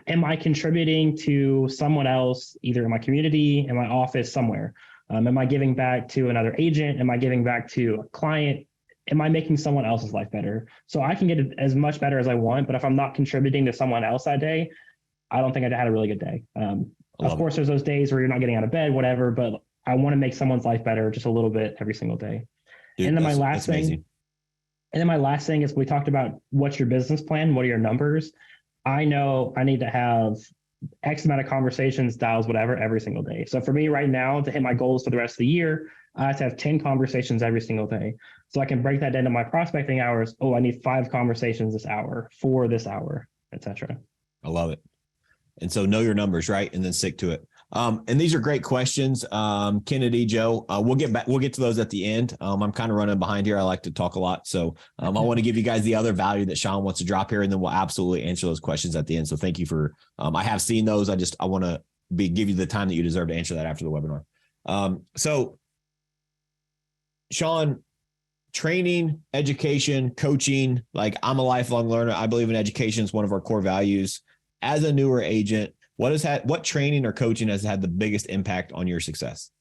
I contributing to someone else, either in my community, in my office, somewhere? Am I giving back to another agent? Am I giving back to a client? Am I making someone else's life better? So I can get as much better as I want, but if I'm not contributing to someone else that day, I don't think I had a really good day. Of course, there's those days where you're not getting out of bed, whatever, but I want to make someone's life better just a little bit every single day. Dude, and then my last thing is, we talked about what's your business plan? What are your numbers? I know I need to have X amount of conversations, dials, whatever, every single day. So for me right now, to hit my goals for the rest of the year, I have to have 10 conversations every single day. So I can break that into my prospecting hours. Oh, I need 5 conversations this hour, 4 this hour, etc. I love it. And so know your numbers, right? And then stick to it. And these are great questions. Kennedy, Joe, we'll get to those at the end. I'm kind of running behind here. I like to talk a lot. So I want to give you guys the other value that Shawn wants to drop here, and then we'll absolutely answer those questions at the end. So thank you for, I have seen those. I want to give you the time that you deserve to answer that after the webinar. So Shawn, training, education, coaching, like I'm a lifelong learner. I believe in education is one of our core values. As a newer agent, what training or coaching has had the biggest impact on your success?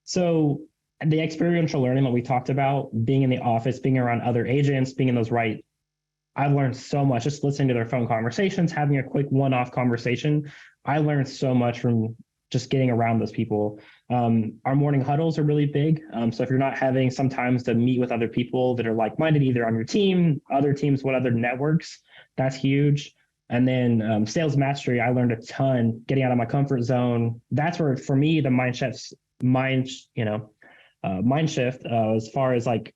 So the experiential learning that we talked about, being in the office, being around other agents, being in those I've learned so much just listening to their phone conversations, having a quick one-off conversation. I learned so much from just getting around those people. Our morning huddles are really big. So if you're not having sometimes to meet with other people that are like-minded, either on your team, other teams, what other networks, that's huge. And then sales mastery, I learned a ton getting out of my comfort zone. That's where, for me, the mind shift as far as like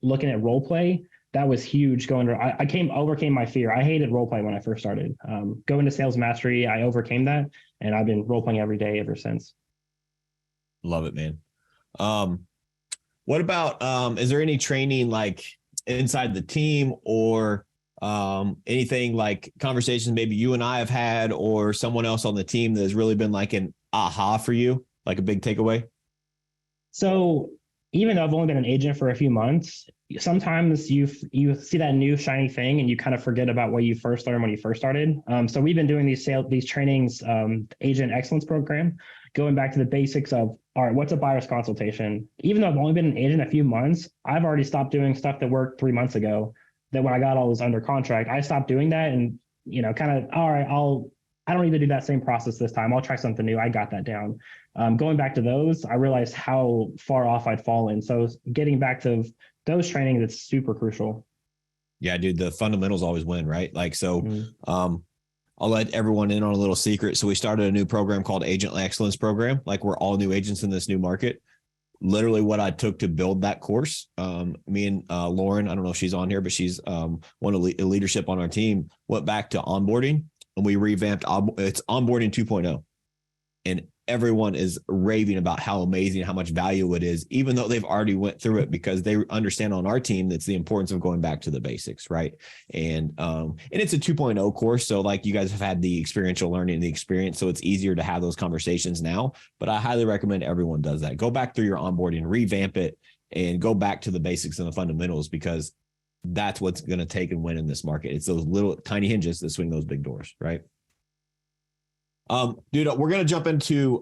looking at role play, that was huge. I overcame my fear. I hated role play when I first started. Going to sales mastery, I overcame that, and I've been role playing every day ever since. Love it, man. What about is there any training like inside the team or anything like conversations maybe you and I have had or someone else on the team that has really been like an aha for you, like a big takeaway? So even though I've only been an agent for a few months, sometimes you see that new shiny thing and you kind of forget about what you first learned when you first started. So we've been doing these trainings, agent excellence program, going back to the basics of, all right, what's a buyer's consultation? Even though I've only been an agent a few months, I've already stopped doing stuff that worked 3 months ago. That when I got all those under contract, I stopped doing that and, kind of, all right, I don't need to do that same process this time. I'll try something new. I got that down. Going back to those, I realized how far off I'd fallen. So getting back to those trainings, it's super crucial. Yeah, dude, the fundamentals always win, right? Like, so, I'll let everyone in on a little secret. So we started a new program called Agent Excellence Program. Like, we're all new agents in this new market. Literally what I took to build that course. Me and Lauren, I don't know if she's on here, but she's one of leadership on our team, went back to onboarding and we revamped. It's onboarding 2.0. And everyone is raving about how amazing, how much value it is, even though they've already went through it, because they understand on our team that's the importance of going back to the basics, right? And it's a 2.0 course, so like you guys have had the experiential learning and the experience, so it's easier to have those conversations now. But I highly recommend everyone does that. Go back through your onboarding, revamp it, and go back to the basics and the fundamentals, because that's what's going to take and win in this market. It's those little tiny hinges that swing those big doors, right? Dude, we're going to jump into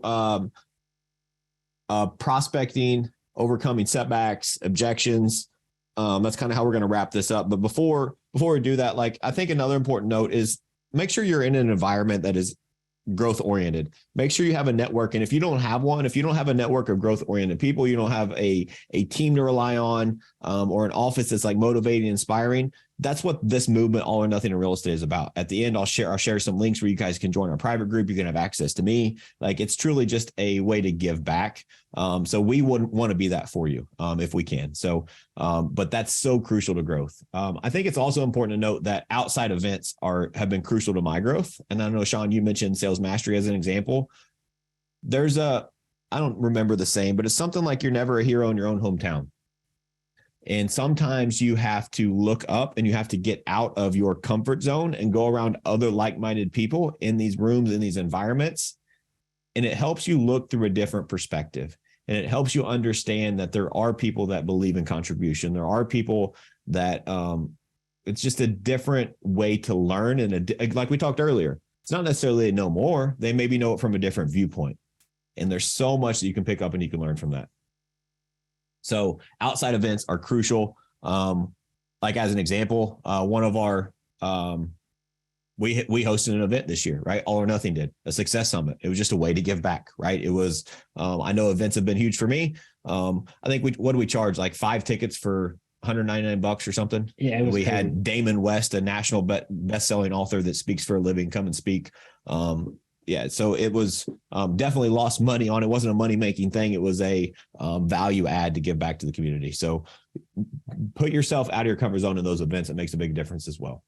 prospecting, overcoming setbacks, objections. That's kind of how we're going to wrap this up. But before we do that, like, I think another important note is make sure you're in an environment that is growth oriented. Make sure you have a network. And if you don't have one, if you don't have a network of growth oriented people, you don't have a team to rely on, or an office that's like motivating, inspiring. That's what this movement, All or Nothing in Real Estate, is about. At the end, I'll share some links where you guys can join our private group. You can have access to me. Like, it's truly just a way to give back. So we wouldn't want to be that for you, if we can. So, but that's so crucial to growth. I think it's also important to note that outside events have been crucial to my growth. And I know, Shawn, you mentioned Sales Mastery as an example. I don't remember the saying, but it's something like, you're never a hero in your own hometown. And sometimes you have to look up and you have to get out of your comfort zone and go around other like-minded people in these rooms, in these environments. And it helps you look through a different perspective. And it helps you understand that there are people that believe in contribution. There are people that it's just a different way to learn. And like we talked earlier, it's not necessarily know more. They maybe know it from a different viewpoint. And there's so much that you can pick up and you can learn from that. So outside events are crucial. Like, as an example, one of our, we hosted an event this year, right? All or Nothing did a success summit. It was just a way to give back, right? It was, I know events have been huge for me. I think what do we charge? Like 5 tickets for $199 or something. Yeah. We had Damon West, a national best-selling author that speaks for a living, come and speak. Yeah, so it was definitely lost money on. It wasn't a money-making thing. It was a value add to give back to the community. So put yourself out of your comfort zone in those events. It makes a big difference as well.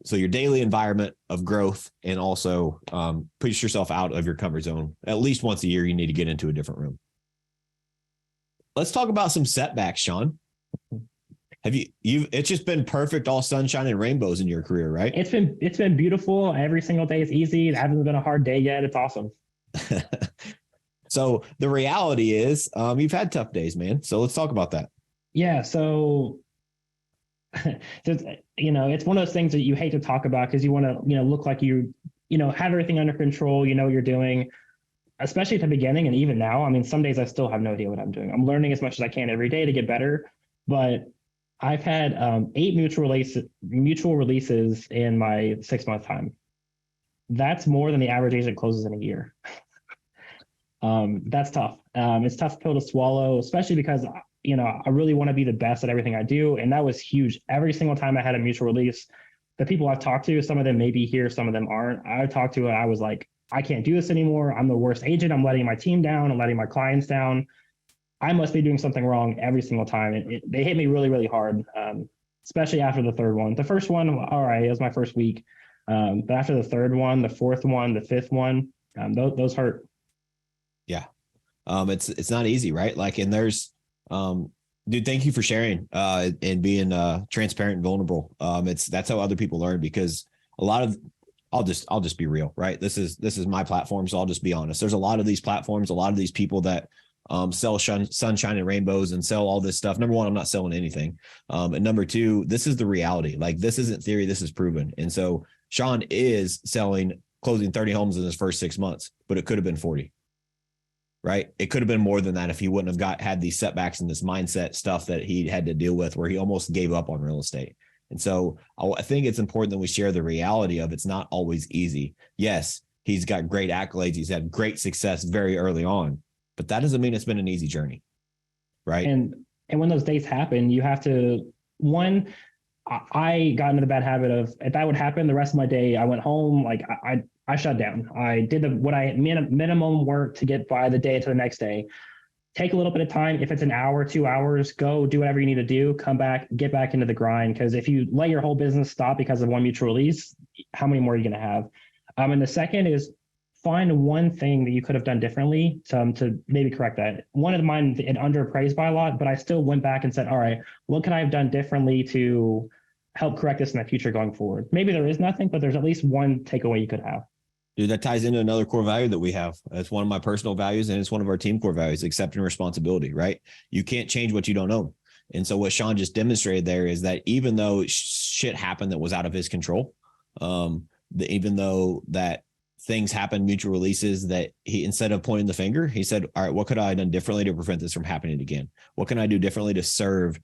So your daily environment of growth, and also put yourself out of your comfort zone. At least once a year, you need to get into a different room. Let's talk about some setbacks, Shawn. It's just been perfect, all sunshine and rainbows in your career, right? It's been beautiful. Every single day is easy. It hasn't been a hard day yet. It's awesome. So the reality is, you've had tough days, man. So let's talk about that. Yeah. So, it's one of those things that you hate to talk about, because you want to, look like you have everything under control, what you're doing, especially at the beginning. And even now, I mean, some days I still have no idea what I'm doing. I'm learning as much as I can every day to get better, but I've had 8 mutual releases in my 6-month time. That's more than the average agent closes in a year. That's tough. It's a tough pill to swallow, especially because, I really want to be the best at everything I do. And that was huge. Every single time I had a mutual release, the people I've talked to, some of them may be here, some of them aren't. I talked to, I was like, I can't do this anymore. I'm the worst agent. I'm letting my team down. I'm letting my clients down. I must be doing something wrong every single time. They hit me really, really hard, especially after the third one. The first one, all right, it was my first week. But after the third one, the fourth one, the fifth one, those hurt. Yeah. It's not easy, right? Like, and there's, dude, thank you for sharing and being transparent and vulnerable. That's how other people learn, because a lot of, I'll just be real, right? This is my platform. So I'll just be honest. There's a lot of these platforms, a lot of these people that sell sunshine and rainbows and sell all this stuff. Number one, I'm not selling anything. And number two, this is the reality. Like, this isn't theory, this is proven. And so Shawn is closing 30 homes in his first 6 months, but it could have been 40, right? It could have been more than that if he wouldn't have had these setbacks and this mindset stuff that he had to deal with, where he almost gave up on real estate. And so I think it's important that we share the reality of, it's not always easy. Yes, he's got great accolades. He's had great success very early on, but that doesn't mean it's been an easy journey, right? And when those days happen, you have to, I got into the bad habit of, if that would happen the rest of my day, I went home, like I shut down. I did minimum work to get by the day to the next day. Take a little bit of time. If it's an hour, 2 hours, go do whatever you need to do, come back, get back into the grind. Because if you let your whole business stop because of one mutual release, how many more are you going to have? And the second is, find one thing that you could have done differently to maybe correct that. One of mine, it underappraised by a lot, but I still went back and said, all right, what could I have done differently to help correct this in the future going forward? Maybe there is nothing, but there's at least one takeaway you could have. Dude, that ties into another core value that we have. It's one of my personal values, and it's one of our team core values, accepting responsibility, right? You can't change what you don't own. And so what Shawn just demonstrated there is that even though shit happened that was out of his control, even though that things happened, mutual releases, that he, instead of pointing the finger, he said, all right, what could I have done differently to prevent this from happening again? What can I do differently to serve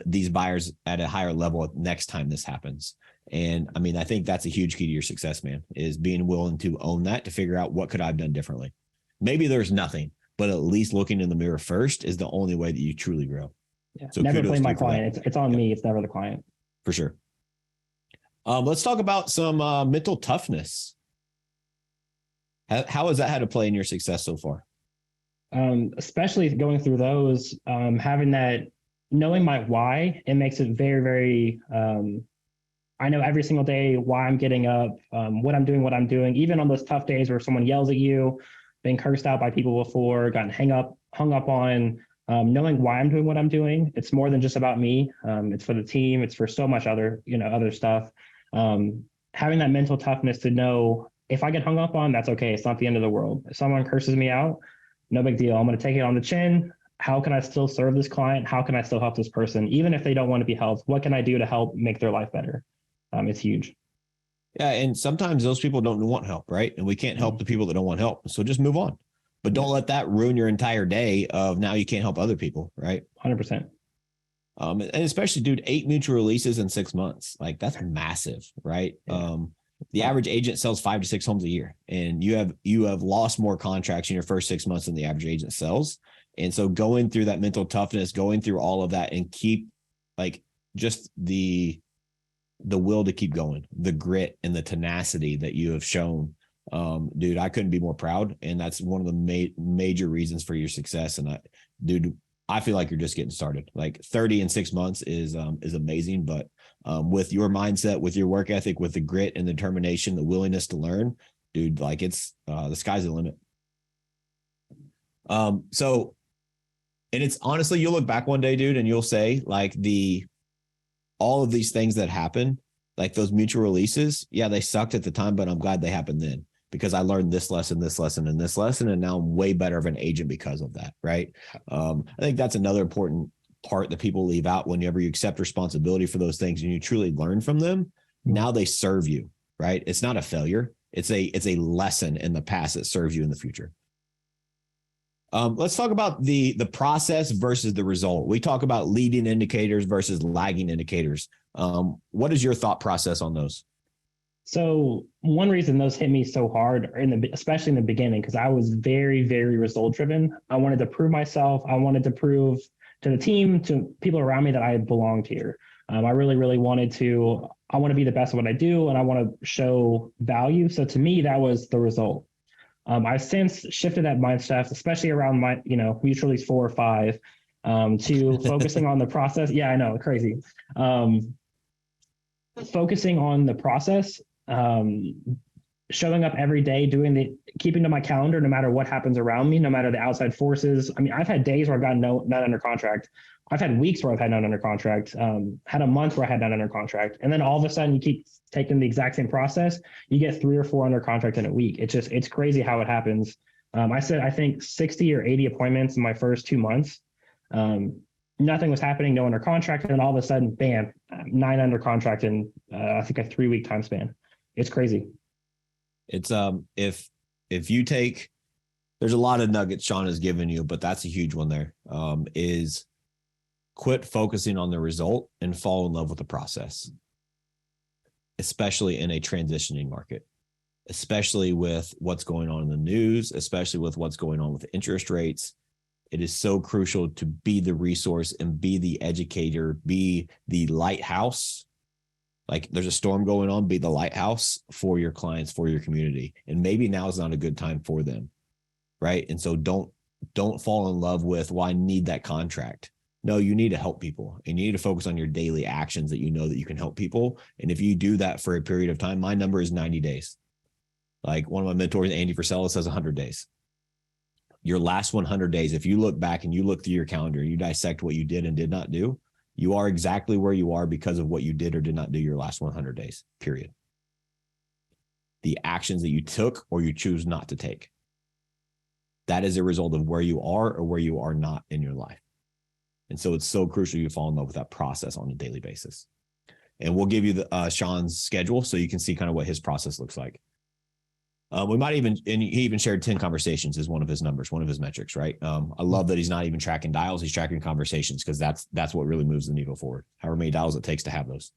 these buyers at a higher level next time this happens? And I mean, I think that's a huge key to your success, man, is being willing to own that, to figure out what could I have done differently. Maybe there's nothing, but at least looking in the mirror first is the only way that you truly grow. Yeah. So never kudos blame to my you for that. client. It's on me. It's never the client. For sure. Let's talk about some mental toughness. How has that had to play in your success so far? Especially going through those, having that, knowing my why, it makes it very, very, I know every single day why I'm getting up, what I'm doing, even on those tough days where someone yells at you, been cursed out by people before, gotten hung up on, knowing why I'm doing what I'm doing. It's more than just about me. It's for the team. It's for so much other stuff. Having that mental toughness to know if I get hung up on, that's okay. It's not the end of the world. If someone curses me out, no big deal. I'm going to take it on the chin. How can I still serve this client? How can I still help this person? Even if they don't want to be helped, what can I do to help make their life better? It's huge. Yeah. And sometimes those people don't want help, right? And we can't help the people that don't want help. So just move on. But don't let that ruin your entire day of now you can't help other people, right? 100%. And especially, dude, 8 mutual releases in 6 months. Like that's massive, right? Yeah. The average agent sells 5 to 6 homes a year, and you have lost more contracts in your first 6 months than the average agent sells. And so going through that mental toughness, going through all of that, and keep like just the will to keep going, the grit and the tenacity that you have shown. Dude, I couldn't be more proud. And that's one of the major reasons for your success. And I feel like you're just getting started. Like 30 in 6 months is amazing, but with your mindset, with your work ethic, with the grit and the determination, the willingness to learn, dude, like it's the sky's the limit. So, and it's honestly, you'll look back one day, dude, and you'll say like all of these things that happen, like those mutual releases, yeah, they sucked at the time, but I'm glad they happened then, because I learned this lesson, and now I'm way better of an agent because of that, right? I think that's another important part that people leave out. Whenever you accept responsibility for those things and you truly learn from them, now they serve you, right? It's not a failure. It's a lesson in the past that serves you in the future. Let's talk about the process versus the result. We talk about leading indicators versus lagging indicators. What is your thought process on those? So one reason those hit me so hard, especially in the beginning, because I was very, very result driven. I wanted to prove myself. I wanted to prove to the team, to people around me, that I belonged here. I really, really wanted to. I want to be the best at what I do, and I want to show value. So to me, that was the result. I've since shifted that mindset, especially around my, mutual release 4 or 5, to focusing on the process. Yeah, I know, crazy. Focusing on the process, showing up every day, keeping to my calendar, no matter what happens around me, no matter the outside forces. I mean, I've had days where I've gotten none under contract. I've had weeks where I've had none under contract, had a month where I had none under contract. And then all of a sudden you keep taking the exact same process, you get 3 or 4 under contract in a week. It's crazy how it happens. I think 60 or 80 appointments in my first 2 months. Nothing was happening, no under contract. And then all of a sudden, bam, 9 under contract in, I think, a 3-week time span. It's crazy. It's, if you take, there's a lot of nuggets Shawn has given you, but that's a huge one there, is quit focusing on the result and fall in love with the process, especially in a transitioning market, especially with what's going on in the news, especially with what's going on with interest rates. It is so crucial to be the resource and be the educator, be the lighthouse. Like there's a storm going on, be the lighthouse for your clients, for your community. And maybe now is not a good time for them, right? And so don't fall in love with, well, I need that contract. No, you need to help people, and you need to focus on your daily actions that you know that you can help people. And if you do that for a period of time, my number is 90 days. Like one of my mentors, Andy Frisella, says 100 days. Your last 100 days, if you look back and you look through your calendar and you dissect what you did and did not do, you are exactly where you are because of what you did or did not do your last 100 days, period. The actions that you took or you choose not to take. That is a result of where you are or where you are not in your life. And so it's so crucial you fall in love with that process on a daily basis. And we'll give you the Shawn's schedule so you can see kind of what his process looks like. We might even, and he even shared 10 conversations as one of his numbers, one of his metrics, right? I love that he's not even tracking dials, he's tracking conversations, because that's what really moves the needle forward, however many dials it takes to have those.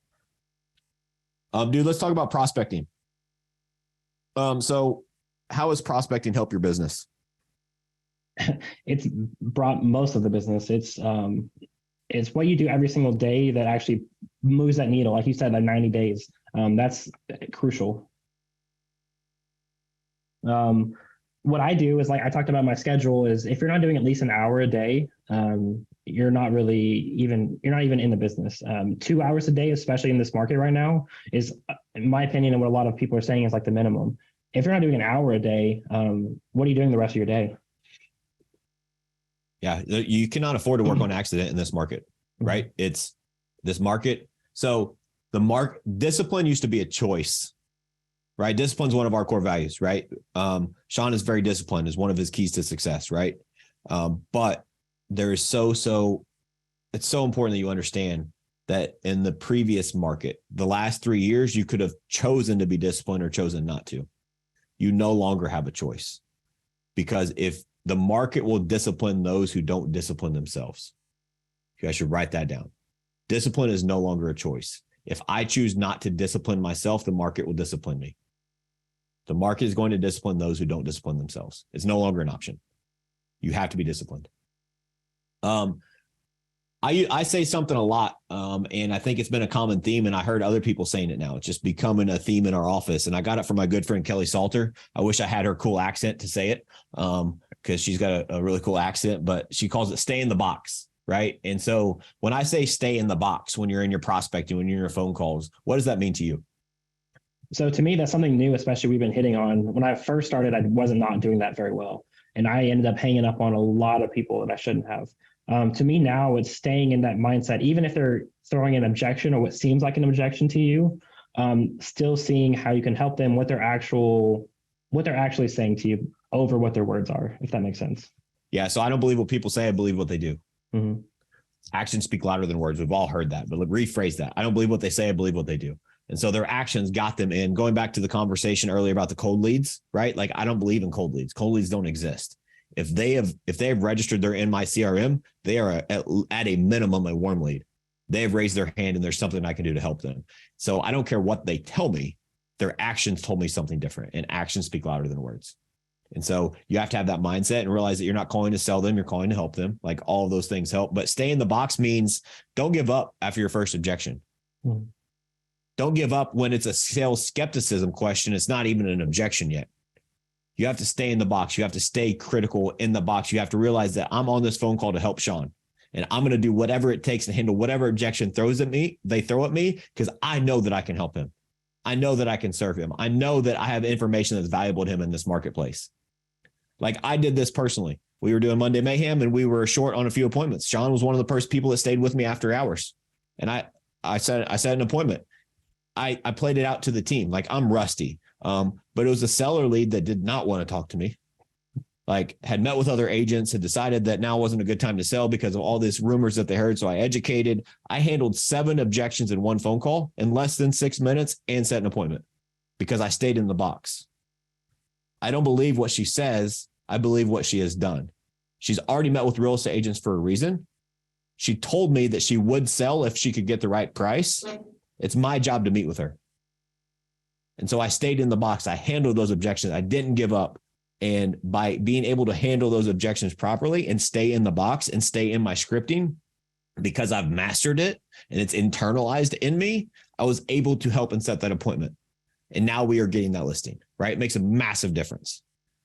Dude, let's talk about prospecting. So how has prospecting helped your business? It's brought most of the business. It's what you do every single day that actually moves that needle. Like you said, like 90 days. That's crucial. What I do is, like I talked about my schedule, is if you're not doing at least an hour a day, you're not even in the business. 2 hours a day, especially in this market right now, is, in my opinion, and what a lot of people are saying, is like the minimum. If you're not doing an hour a day, what are you doing the rest of your day? Yeah, you cannot afford to work on accident in this market, right? It's this market. So discipline used to be a choice, right? Discipline is one of our core values, right? Shawn is very disciplined, is one of his keys to success, right? But there is it's so important that you understand that in the previous market, the last 3 years, you could have chosen to be disciplined or chosen not to. You no longer have a choice, because if the market will discipline those who don't discipline themselves. You guys should write that down. Discipline is no longer a choice. If I choose not to discipline myself, the market will discipline me. The market is going to discipline those who don't discipline themselves. It's no longer an option. You have to be disciplined. I say something a lot, and I think it's been a common theme, and I heard other people saying it now. It's just becoming a theme in our office, and I got it from my good friend Kelly Salter. I wish I had her cool accent to say it, because she's got a really cool accent, but she calls it stay in the box, right? And so when I say stay in the box, when you're in your prospecting, when you're in your phone calls, what does that mean to you? So to me, that's something new, especially we've been hitting on. When I first started, I wasn't not doing that very well. And I ended up hanging up on a lot of people that I shouldn't have. To me now, it's staying in that mindset, even if they're throwing an objection or what seems like an objection to you, still seeing how you can help them, what they're actually saying to you over what their words are, if that makes sense. Yeah. So I don't believe what people say. I believe what they do. Mm-hmm. Actions speak louder than words. We've all heard that, but rephrase that. I don't believe what they say. I believe what they do. And so their actions got them in. Going back to the conversation earlier about the cold leads, right? Like, I don't believe in cold leads. Cold leads don't exist. If they have registered, they're in my CRM, they are at a minimum a warm lead. They have raised their hand and there's something I can do to help them. So I don't care what they tell me. Their actions told me something different, and actions speak louder than words. And so you have to have that mindset and realize that you're not calling to sell them. You're calling to help them. Like, all of those things help, but stay in the box means don't give up after your first objection. Mm-hmm. Don't give up when it's a sales skepticism question. It's not even an objection yet. You have to stay in the box. You have to stay critical in the box. You have to realize that I'm on this phone call to help Shawn, and I'm going to do whatever it takes to handle whatever objection they throw at me, because I know that I can help him. I know that I can serve him. I know that I have information that's valuable to him in this marketplace. Like, I did this personally. We were doing Monday Mayhem and we were short on a few appointments. Shawn was one of the first people that stayed with me after hours. And I set an appointment. I played it out to the team. Like, I'm rusty. But it was a seller lead that did not want to talk to me. Like, had met with other agents, had decided that now wasn't a good time to sell because of all these rumors that they heard. So I educated. I handled 7 objections in one phone call in less than 6 minutes and set an appointment because I stayed in the box. I don't believe what she says. I believe what she has done. She's already met with real estate agents for a reason. She told me that she would sell if she could get the right price. It's my job to meet with her. And so I stayed in the box. I handled those objections. I didn't give up. And by being able to handle those objections properly and stay in the box and stay in my scripting, because I've mastered it and it's internalized in me, I was able to help and set that appointment. And now we are getting that listing, right? It makes a massive difference.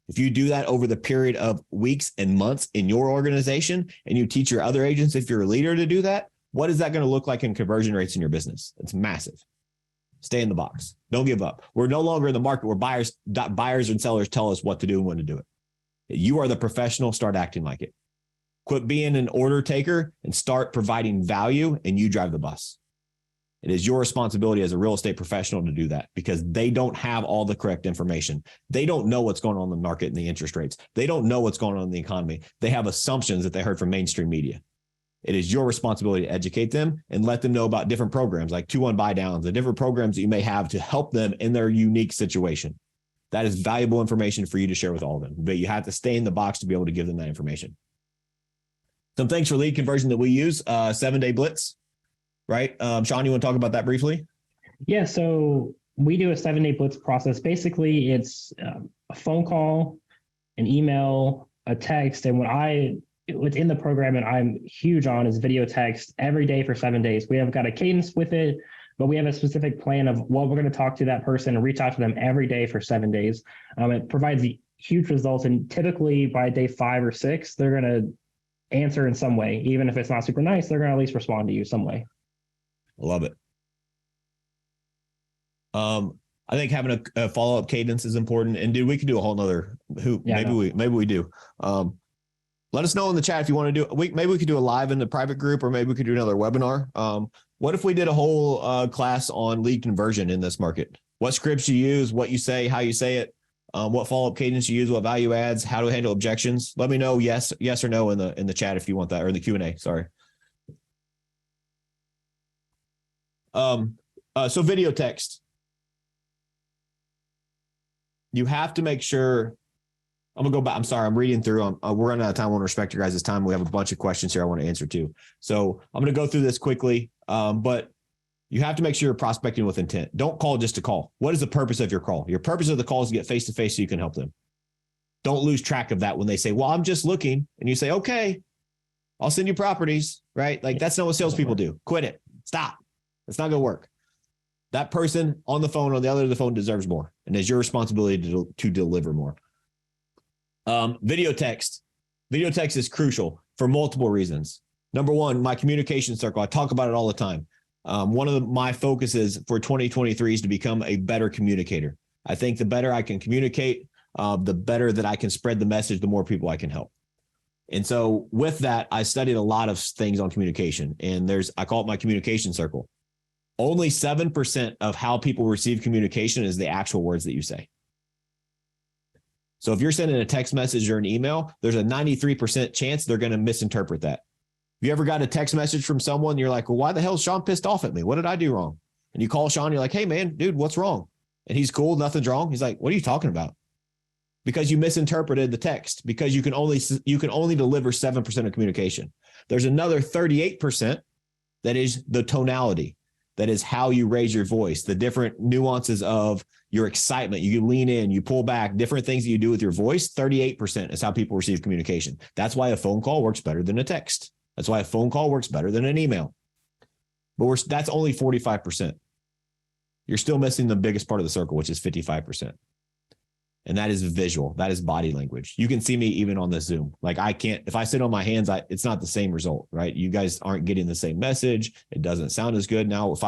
If you do that over the period of weeks and months in your organization, and you teach your other agents, if you're a leader, to do that, what is that going to look like in conversion rates in your business? It's massive. Stay in the box. Don't give up. We're no longer in the market where buyers and sellers tell us what to do and when to do it. You are the professional. Start acting like it. Quit being an order taker and start providing value, and you drive the bus. It is your responsibility as a real estate professional to do that, because they don't have all the correct information. They don't know what's going on in the market and the interest rates. They don't know what's going on in the economy. They have assumptions that they heard from mainstream media. It is your responsibility to educate them and let them know about different programs like 2-1 buy downs, the different programs that you may have to help them in their unique situation. That is valuable information for you to share with all of them, but you have to stay in the box to be able to give them that information. Some things for lead conversion that we use, 7-day blitz, right? Shawn, you want to talk about that briefly? Yeah, so we do a 7-day blitz process. Basically, it's a phone call, an email, a text, and what's in the program and I'm huge on is video text every day for 7 days. We have got a cadence with it, but we have a specific plan of what we're going to talk to that person and reach out to them every day for 7 days. It provides huge results, and typically by day 5 or 6, they're going to answer in some way. Even if it's not super nice, they're going to at least respond to you some way. I love it. I think having a follow-up cadence is important. And dude, we could do a whole nother maybe we do. Let us know in the chat if you want to do maybe we could do a live in the private group, or maybe we could do another webinar. What if we did a whole class on lead conversion in this market? What scripts you use, what you say, how you say it, what follow-up cadence you use, what value adds, how to handle objections. Let me know yes or no in the chat if you want that, or in the Q&A, sorry. So video text. You have to make sure. I'm gonna go back. I'm sorry. I'm reading through. We're running out of time. I want to respect your guys' time. We have a bunch of questions here I want to answer too. So I'm gonna go through this quickly. But you have to make sure you're prospecting with intent. Don't call just to call. What is the purpose of your call? Your purpose of the call is to get face to face so you can help them. Don't lose track of that when they say, "Well, I'm just looking," and you say, "Okay, I'll send you properties." Right? Like that's not what salespeople do. Quit it. Stop. It's not gonna work. That person on the phone, on the other end of the phone, deserves more, and it's your responsibility to deliver more. Video text. Video text is crucial for multiple reasons. Number one, my communication circle. I talk about it all the time. One of my focuses for 2023 is to become a better communicator. I think the better I can communicate, the better that I can spread the message, the more people I can help. And so with that, I studied a lot of things on communication, and I call it my communication circle. Only 7% of how people receive communication is the actual words that you say. So if you're sending a text message or an email, there's a 93% chance they're going to misinterpret that. If you ever got a text message from someone, you're like, "Well, why the hell is Shawn pissed off at me? What did I do wrong?" And you call Shawn, you're like, "Hey man, dude, what's wrong?" And he's cool, nothing's wrong. He's like, "What are you talking about?" Because you misinterpreted the text, because you can only deliver 7% of communication. There's another 38% that is the tonality. That is how you raise your voice, the different nuances of your excitement. You lean in, you pull back, different things that you do with your voice. 38% is how people receive communication. That's why a phone call works better than a text. That's why a phone call works better than an email. But that's only 45%. You're still missing the biggest part of the circle, which is 55%. And that is visual. That is body language. You can see me even on the Zoom. Like if I sit on my hands, it's not the same result, right? You guys aren't getting the same message. It doesn't sound as good. Now, if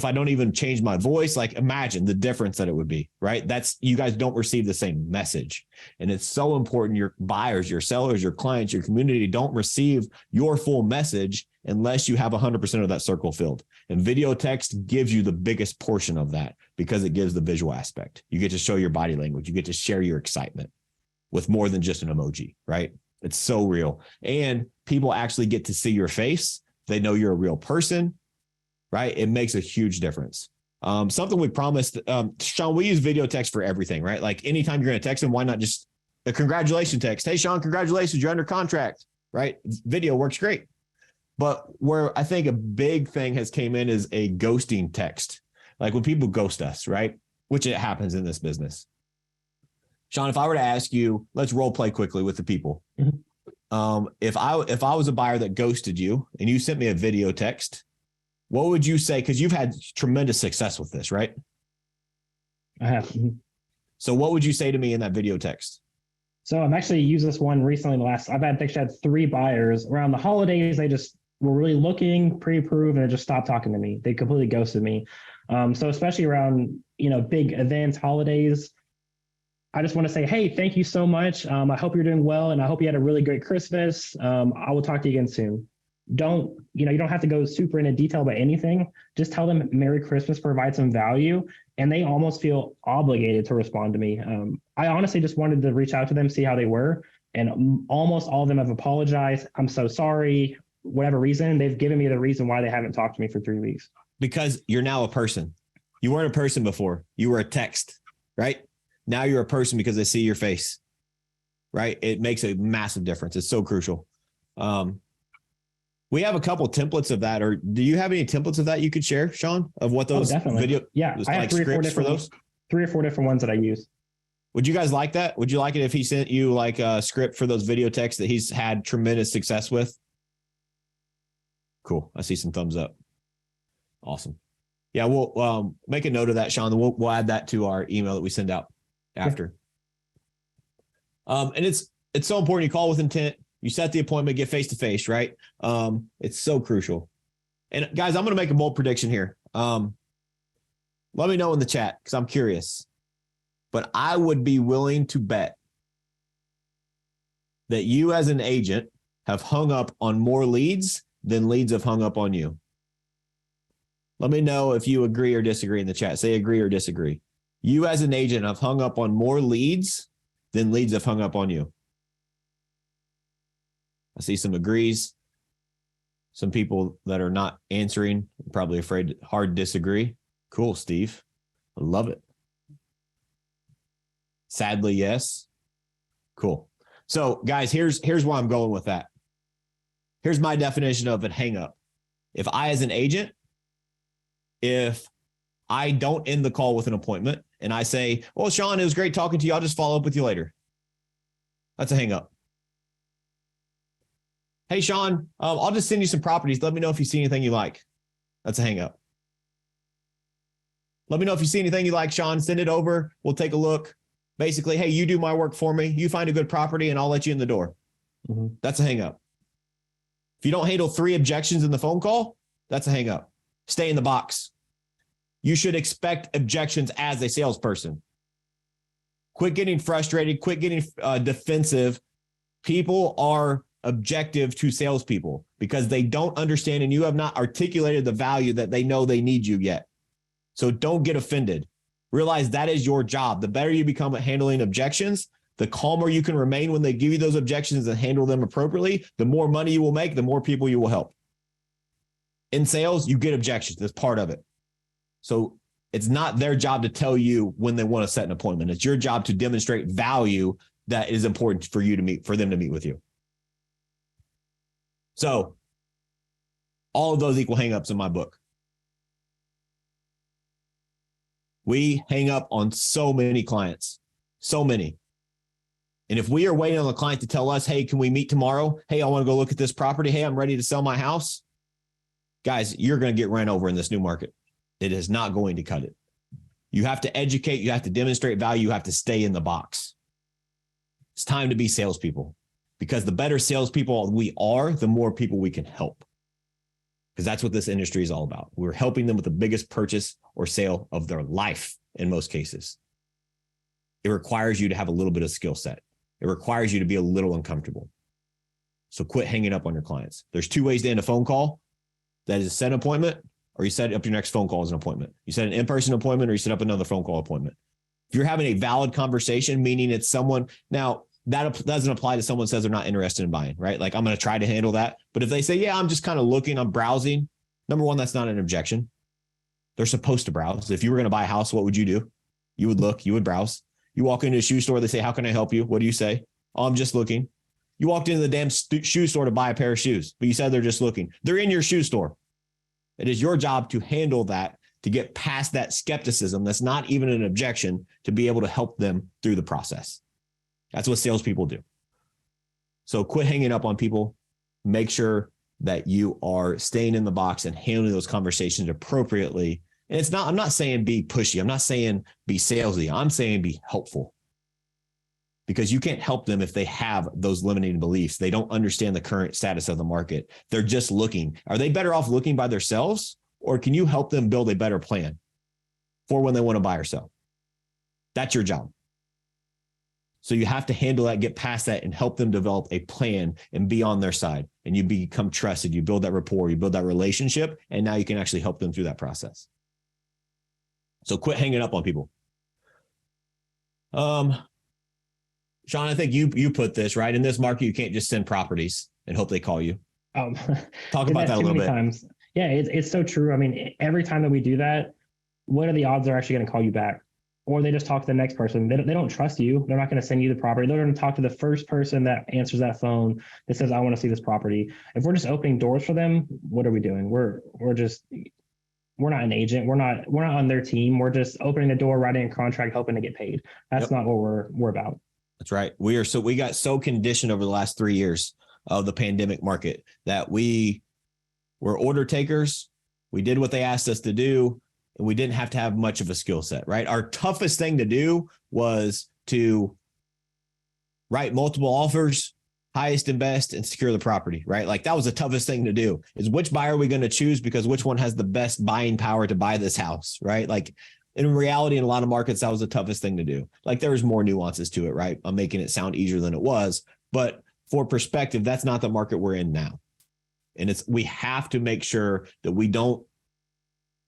I don't even change my voice, like imagine the difference that it would be, right? You guys don't receive the same message. And it's so important. Your buyers, your sellers, your clients, your community don't receive your full message unless you have 100% of that circle filled. And video text gives you the biggest portion of that because it gives the visual aspect. You get to show your body language. You get to share your excitement with more than just an emoji, right? It's so real. And people actually get to see your face. They know you're a real person, right? It makes a huge difference. Something we promised, Shawn, we use video text for everything, right? Like anytime you're going to text them, why not just a congratulations text? "Hey, Shawn, congratulations, you're under contract," right? Video works great. But where I think a big thing has came in is a ghosting text. Like when people ghost us, right? Which it happens in this business. Shawn, if I were to ask you, let's role play quickly with the people. Mm-hmm. If I was a buyer that ghosted you and you sent me a video text, what would you say? Because you've had tremendous success with this, right? I have. Mm-hmm. So what would you say to me in that video text? So I've actually used this one recently. I've actually had 3 buyers around the holidays. They just were really looking, pre-approved, and they just stopped talking to me. They completely ghosted me. So especially around, big events, holidays, I just want to say, hey, thank you so much. I hope you're doing well, and I hope you had a really great Christmas. I will talk to you again soon. You don't have to go super into detail about anything. Just tell them Merry Christmas, provide some value, and they almost feel obligated to respond to me. I honestly just wanted to reach out to them, see how they were, and almost all of them have apologized. "I'm so sorry," whatever reason. They've given me the reason why they haven't talked to me for 3 weeks. Because you're now a person. You weren't a person before. You were a text, right? Now you're a person because they see your face, right? It makes a massive difference. It's so crucial. We have a couple templates of that, or do you have any templates of that you could share, Shawn, of what those video? Yeah, I have like scripts for those. 3 or 4 different ones that I use. Would you guys like that? Would you like it if he sent you like a script for those video texts that he's had tremendous success with? Cool. I see some thumbs up. Awesome. Yeah, we'll make a note of that, Shawn. We'll add that to our email that we send out after. And it's so important. You call with intent. You set the appointment, get face-to-face, right? It's so crucial. And guys, I'm going to make a bold prediction here. Let me know in the chat because I'm curious. But I would be willing to bet that you as an agent have hung up on more leads than leads have hung up on you. Let me know if you agree or disagree in the chat. Say agree or disagree. You as an agent have hung up on more leads than leads have hung up on you. I see some agrees. Some people that are not answering, probably afraid, hard disagree. Cool, Steve. I love it. Sadly, yes. Cool. So, guys, here's where I'm going with that. Here's my definition of a hang up. If I, as an agent, if I don't end the call with an appointment and I say, well, Shawn, it was great talking to you. I'll just follow up with you later. That's a hang up. Hey, Shawn, I'll just send you some properties. Let me know if you see anything you like. That's a hang up. Let me know if you see anything you like, Shawn. Send it over. We'll take a look. Basically, hey, you do my work for me. You find a good property and I'll let you in the door. Mm-hmm. That's a hang up. If you don't handle 3 objections in the phone call, that's a hang up. Stay in the box. You should expect objections as a salesperson. Quit getting frustrated. Quit getting defensive. People are objective to salespeople because they don't understand and you have not articulated the value that they know they need you yet. So don't get offended. Realize that is your job. The better you become at handling objections, the calmer you can remain when they give you those objections and handle them appropriately, the more money you will make, the more people you will help. In sales, you get objections. That's part of it. So it's not their job to tell you when they want to set an appointment. It's your job to demonstrate value that is important for you to meet, for them to meet with you. So all of those equal hangups in my book. We hang up on so many clients, so many. And if we are waiting on the client to tell us, hey, can we meet tomorrow? Hey, I want to go look at this property. Hey, I'm ready to sell my house. Guys, you're going to get ran over in this new market. It is not going to cut it. You have to educate. You have to demonstrate value. You have to stay in the box. It's time to be salespeople because the better salespeople we are, the more people we can help. Because that's what this industry is all about. We're helping them with the biggest purchase or sale of their life in most cases. It requires you to have a little bit of skill set. It requires you to be a little uncomfortable. So quit hanging up on your clients. There's 2 ways to end a phone call. That is set an appointment or you set up your next phone call as an appointment. You set an in-person appointment or you set up another phone call appointment. If you're having a valid conversation, meaning it's someone, now that doesn't apply to someone who says they're not interested in buying, right? Like I'm going to try to handle that. But if they say, yeah, I'm just kind of looking, I'm browsing. Number one, that's not an objection. They're supposed to browse. If you were going to buy a house, what would you do? You would look, you would browse. You walk into a shoe store, they say, how can I help you? What do you say? Oh, I'm just looking. You walked into the damn shoe store to buy a pair of shoes, but you said they're just looking. They're in your shoe store. It is your job to handle that, to get past that skepticism. That's not even an objection, to be able to help them through the process. That's what salespeople do. So quit hanging up on people. Make sure that you are staying in the box and handling those conversations appropriately. And it's not, I'm not saying be pushy. I'm not saying be salesy. I'm saying be helpful. Because you can't help them if they have those limiting beliefs. They don't understand the current status of the market. They're just looking. Are they better off looking by themselves? Or can you help them build a better plan for when they want to buy or sell? That's your job. So you have to handle that, get past that, and help them develop a plan and be on their side. And you become trusted. You build that rapport. You build that relationship. And now you can actually help them through that process. So quit hanging up on people. Shawn, I think you put this, right? In this market, you can't just send properties and hope they call you. Talk about that a little bit. Times. Yeah, it's so true. I mean, every time that we do that, what are the odds they're actually going to call you back? or they just talk to the next person. They don't trust you. They're not going to send you the property. They're going to talk to the first person that answers that phone that says, I want to see this property. If we're just opening doors for them, what are we doing? We're not an agent. We're not on their team. We're just opening the door, writing a contract, hoping to get paid. That's not what we're about. That's right. We got so conditioned over the last 3 years of the pandemic market that we were order takers. We did what they asked us to do, and we didn't have to have much of a skill set, right? Our toughest thing to do was to write multiple offers, highest and best, and secure the property, right? Like that was the toughest thing to do, is which buyer are we going to choose, because which one has the best buying power to buy this house, right? Like in reality, in a lot of markets, that was the toughest thing to do. Like there was more nuances to it, right? I'm making it sound easier than it was, but for perspective, that's not the market we're in now. And we have to make sure that we don't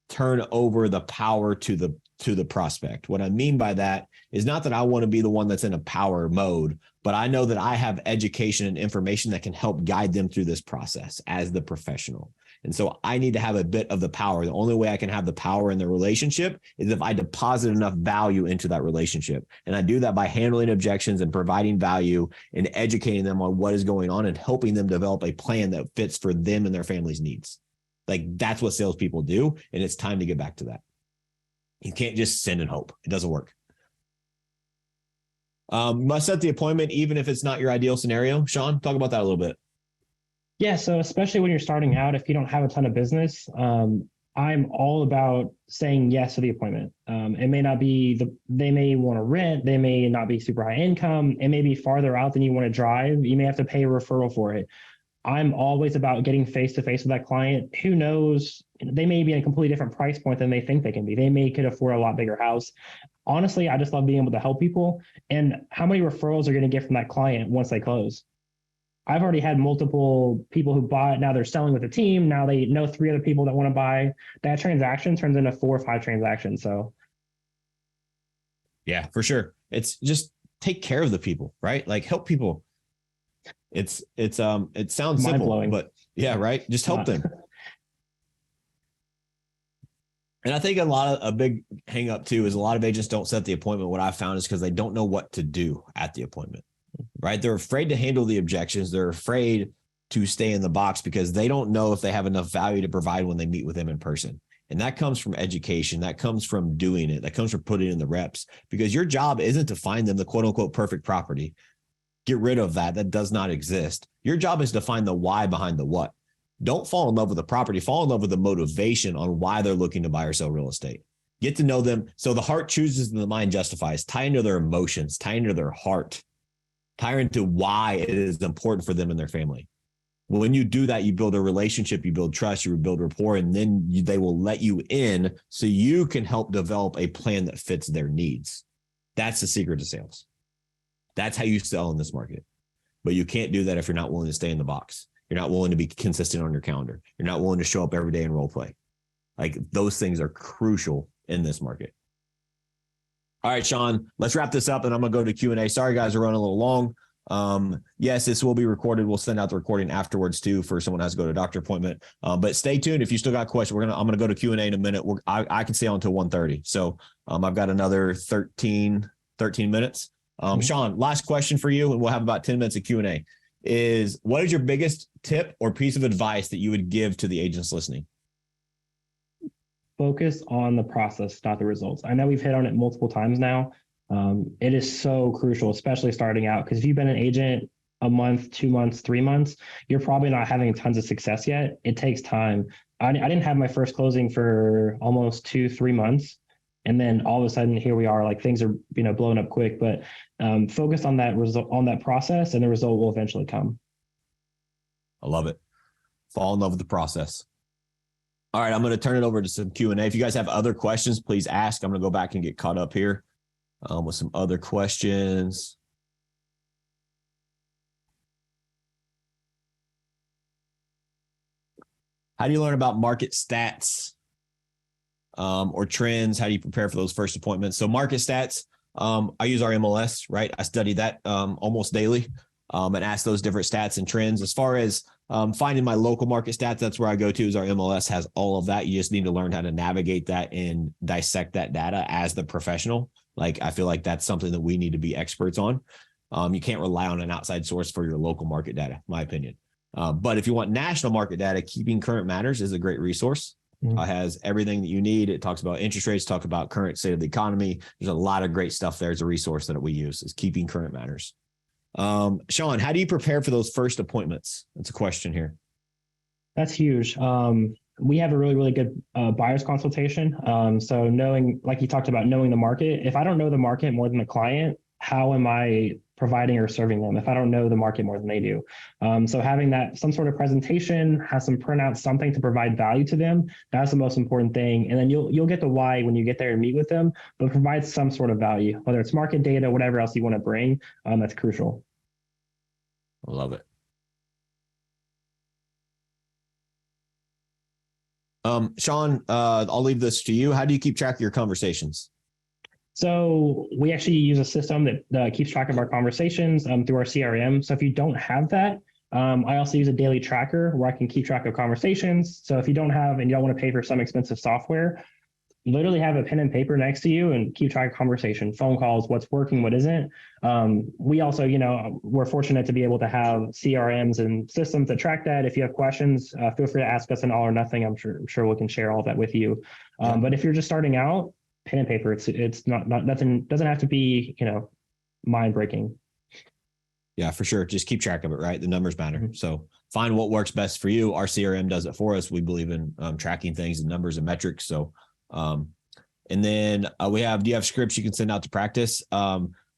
turn over the power to the prospect. What I mean by that is not that I want to be the one that's in a power mode, but I know that I have education and information that can help guide them through this process as the professional. And so I need to have a bit of the power. The only way I can have the power in the relationship is if I deposit enough value into that relationship. And I do that by handling objections and providing value and educating them on what is going on and helping them develop a plan that fits for them and their family's needs. Like that's what salespeople do. And it's time to get back to that. You can't just send and hope. It doesn't work. Must set the appointment, even if it's not your ideal scenario. Shawn, talk about that a little bit. Yeah. So especially when you're starting out, if you don't have a ton of business, I'm all about saying yes to the appointment. It may not be they may want to rent. They may not be super high income. It may be farther out than you want to drive. You may have to pay a referral for it. I'm always about getting face-to-face with that client. Who knows? They may be in a completely different price point than they think they can be. They could afford a lot bigger house. Honestly, I just love being able to help people. And how many referrals are going to get from that client once they close? I've already had multiple people who bought. Now they're selling with a team. Now they know 3 other people that want to buy. That transaction turns into 4 or 5 transactions. So, yeah, for sure. It's just take care of the people, right? Like help people. It sounds simple, but yeah, right. Just help them. And I think a big hang up too is a lot of agents don't set the appointment. What I found is because they don't know what to do at the appointment, right? They're afraid to handle the objections. They're afraid to stay in the box because they don't know if they have enough value to provide when they meet with them in person. And that comes from education. That comes from doing it. That comes from putting in the reps, because your job isn't to find them the quote unquote perfect property. Get rid of that. That does not exist. Your job is to find the why behind the what. Don't fall in love with the property. Fall in love with the motivation on why they're looking to buy or sell real estate. Get to know them. So the heart chooses and the mind justifies. Tie into their emotions, tie into their heart, tie into why it is important for them and their family. When you do that, you build a relationship, you build trust, you build rapport, and then they will let you in so you can help develop a plan that fits their needs. That's the secret to sales. That's how you sell in this market. But you can't do that if you're not willing to stay in the box. You're not willing to be consistent on your calendar. You're not willing to show up every day and role play. Like those things are crucial in this market. All right, Shawn, let's wrap this up and I'm going to go to Q&A. Sorry, guys, we're running a little long. Yes, this will be recorded. We'll send out the recording afterwards too for someone who has to go to a doctor appointment. But stay tuned. If you still got questions, I'm going to go to Q&A in a minute. I can stay on until 1:30. So I've got another 13 minutes. Shawn, last question for you, and we'll have about 10 minutes of Q&A, is what is your biggest tip or piece of advice that you would give to the agents listening? Focus on the process, not the results. I know we've hit on it multiple times now. It is so crucial, especially starting out, because if you've been an agent a month, 2 months, 3 months, you're probably not having tons of success yet. It takes time. I didn't have my first closing for almost 2-3 months. And then all of a sudden, here we are, like things are, blowing up quick, but focus on that result, on that process, and the result will eventually come. I love it. Fall in love with the process. All right, I'm going to turn it over to some Q&A. If you guys have other questions, please ask. I'm going to go back and get caught up here with some other questions. How do you learn about market stats or trends? How do you prepare for those first appointments? So market stats, I use our MLS, right? I study that almost daily and ask those different stats and trends. As far as finding my local market stats, that's where I go to, is our MLS has all of that. You just need to learn how to navigate that and dissect that data as the professional. Like, I feel like that's something that we need to be experts on. You can't rely on an outside source for your local market data, in my opinion. But if you want national market data, Keeping Current Matters is a great resource. Has everything that you need. It talks about interest rates, talk about current state of the economy. There's a lot of great stuff there. It's a resource that we use, is Keeping Current Matters. Shawn, how do you prepare for those first appointments? That's a question here. That's huge. We have a really, really good buyer's consultation. So knowing, like you talked about, knowing the market. If I don't know the market more than the client, how am I providing or serving them if I don't know the market more than they do? So having that, some sort of presentation, has some printouts, something to provide value to them, that's the most important thing. And then you'll get the why when you get there and meet with them, but provide some sort of value, whether it's market data, whatever else you want to bring. That's crucial. I love it. Shawn, I'll leave this to you. How do you keep track of your conversations? So we actually use a system that keeps track of our conversations through our CRM. So if you don't have that, I also use a daily tracker where I can keep track of conversations. So if you don't have and you don't want to pay for some expensive software, literally have a pen and paper next to you and keep track of conversation, phone calls, what's working, what isn't. We also, we're fortunate to be able to have CRMs and systems that track that. If you have questions, feel free to ask us in All or Nothing. I'm sure we can share all that with you. But if you're just starting out, pen and paper, it's not nothing, doesn't have to be, mind breaking. Yeah, for sure. Just keep track of it, right? The numbers matter. So find what works best for you. Our CRM does it for us. We believe in tracking things and numbers and metrics. So, and then do you have scripts you can send out to practice?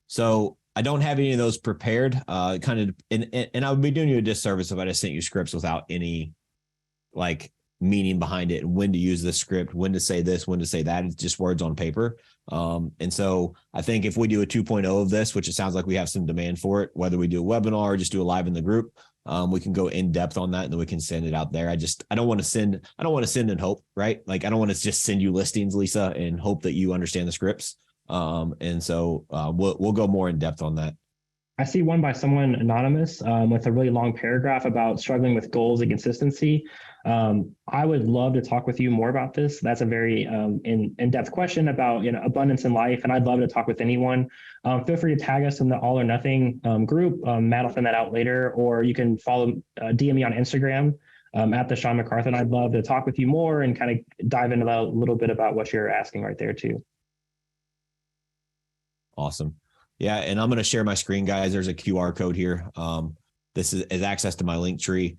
So I don't have any of those prepared, and I would be doing you a disservice if I just sent you scripts without any meaning behind it, and when to use the script, when to say this, when to say that. It's just words on paper. And so I think if we do a 2.0 of this, which it sounds like we have some demand for it, whether we do a webinar or just do a live in the group, we can go in depth on that and then we can send it out there. I don't want to send and hope, right? Like, I don't want to just send you listings, Lisa, and hope that you understand the scripts. And so we'll go more in depth on that. I see one by someone anonymous with a really long paragraph about struggling with goals and consistency. I would love to talk with you more about this. That's a very in-depth question about abundance in life, and I'd love to talk with anyone. Feel free to tag us in the All or Nothing group. Matt will send that out later, or you can DM me on Instagram at the Shawn McArthur. And I'd love to talk with you more and kind of dive into a little bit about what you're asking right there too. Awesome. Yeah, and I'm going to share my screen, guys. There's a QR code here. This is access to my link tree.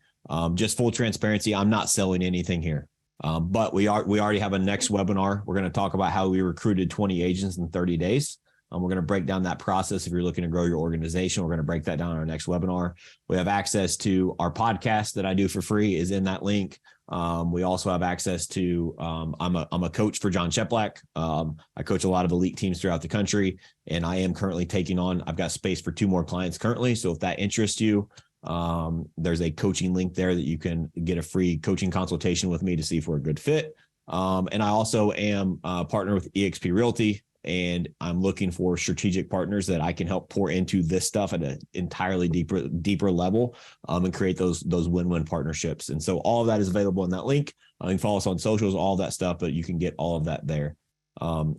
Just full transparency, I'm not selling anything here. But we already have a next webinar. We're going to talk about how we recruited 20 agents in 30 days. We're going to break down that process. If you're looking to grow your organization, we're going to break that down in our next webinar. We have access to our podcast that I do for free is in that link. We also have access to, I'm a coach for John Cheplack. I coach a lot of elite teams throughout the country, and I am currently I've got space for 2 more clients currently. So if that interests you, there's a coaching link there that you can get a free coaching consultation with me to see if we're a good fit. And I also am a partner with eXp Realty, and I'm looking for strategic partners that I can help pour into this stuff at an entirely deeper level, and create those win-win partnerships. And so all of that is available in that link. You can follow us on socials, all that stuff, but you can get all of that there. I'm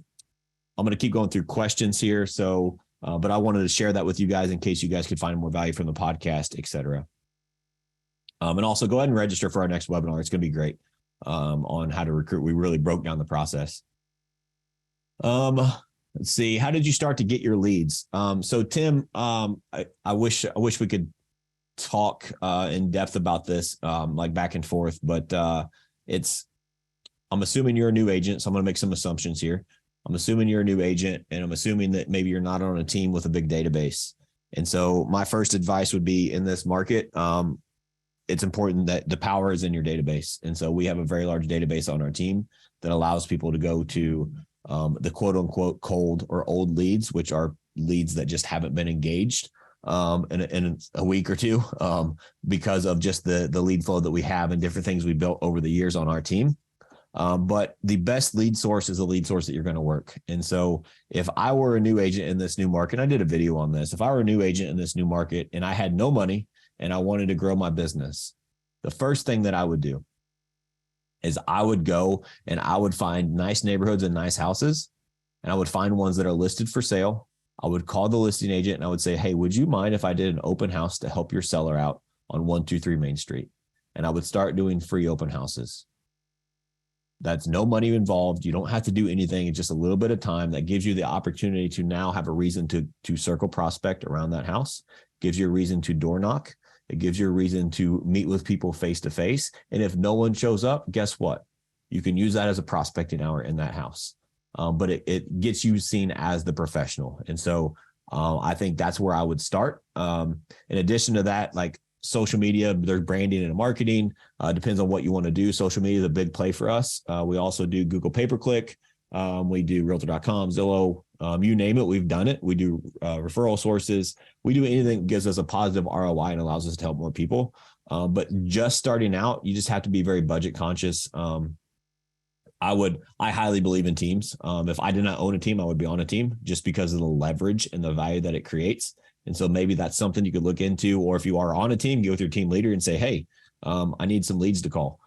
going to keep going through questions here. So, but I wanted to share that with you guys in case you guys could find more value from the podcast, et cetera. And also go ahead and register for our next webinar. It's going to be great on how to recruit. We really broke down the process. Let's see. How did you start to get your leads? So Tim, I wish we could talk in depth about this, like back and forth, but I'm assuming you're a new agent, so I'm going to make some assumptions here. I'm assuming you're a new agent, and I'm assuming that maybe you're not on a team with a big database. And so my first advice would be, in this market, it's important that the power is in your database. And so we have a very large database on our team that allows people to go to the quote unquote cold or old leads, which are leads that just haven't been engaged in a week or two, because of just the lead flow that we have and different things we built over the years on our team. But the best lead source is a lead source that you're going to work. And so if I were a new agent in this new market, I did a video on this. If I were a new agent in this new market and I had no money and I wanted to grow my business, the first thing that I would do is I would go and I would find nice neighborhoods and nice houses, and I would find ones that are listed for sale. I would call the listing agent and I would say, hey, would you mind if I did an open house to help your seller out on 123 Main Street? And I would start doing free open houses. That's no money involved. You don't have to do anything. It's just a little bit of time that gives you the opportunity to now have a reason to circle prospect around that house. Gives you a reason to door knock. It gives you a reason to meet with people face to face. And if no one shows up, guess what? You can use that as a prospecting hour in that house. But it gets you seen as the professional. And so I think that's where I would start. In addition to that, like social media, there's branding and marketing. Depends on what you want to do. Social media is a big play for us. We also do Google pay-per-click. We do realtor.com, Zillow, you name it. We've done it. We do referral sources. We do anything that gives us a positive ROI and allows us to help more people. But just starting out, you just have to be very budget conscious. I highly believe in teams. If I did not own a team, I would be on a team just because of the leverage and the value that it creates. And so maybe that's something you could look into, or if you are on a team, get with your team leader and say, hey, I need some leads to call,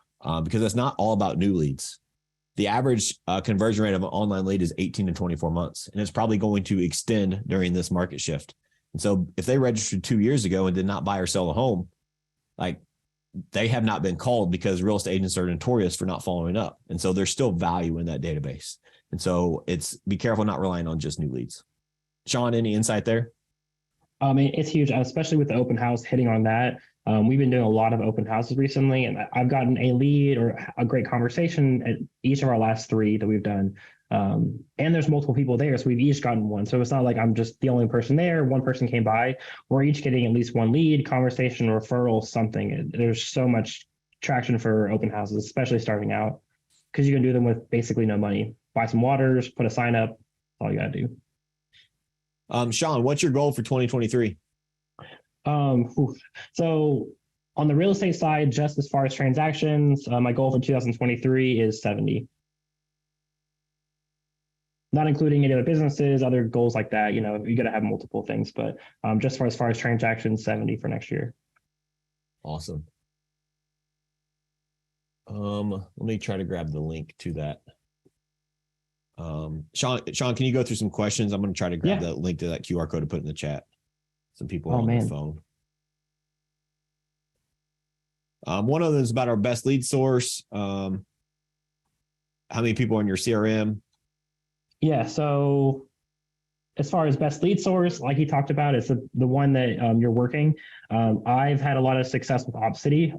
because it's not all about new leads. The average conversion rate of an online lead is 18 to 24 months, and it's probably going to extend during this market shift. And so if they registered 2 years ago and did not buy or sell a home, like, they have not been called because real estate agents are notorious for not following up. And so there's still value in that database. And so be careful not relying on just new leads. Shawn, any insight there? It's huge, especially with the open house, hitting on that. We've been doing a lot of open houses recently, and I've gotten a lead or a great conversation at each of our last 3 that we've done. And there's multiple people there, so we've each gotten one. So it's not like I'm just the only person there. One person came by. We're each getting at least one lead, conversation, referral, something. There's so much traction for open houses, especially starting out, because you can do them with basically no money. Buy some waters, put a sign up. That's all you got to do. Shawn, what's your goal for 2023? So on the real estate side, just as far as transactions, my goal for 2023 is 70. Not including any other businesses, other goals like that. You got to have multiple things, but just as far as transactions, 70 for next year. Awesome. Let me try to grab the link to that. Shawn, can you go through some questions? I'm going to try to grab the link to that QR code to put in the chat. Some people are on the phone. One of them is about our best lead source. How many people are in your CRM? Yeah, so as far as best lead source, like you talked about, it's the one that you're working. I've had a lot of success with Opcity.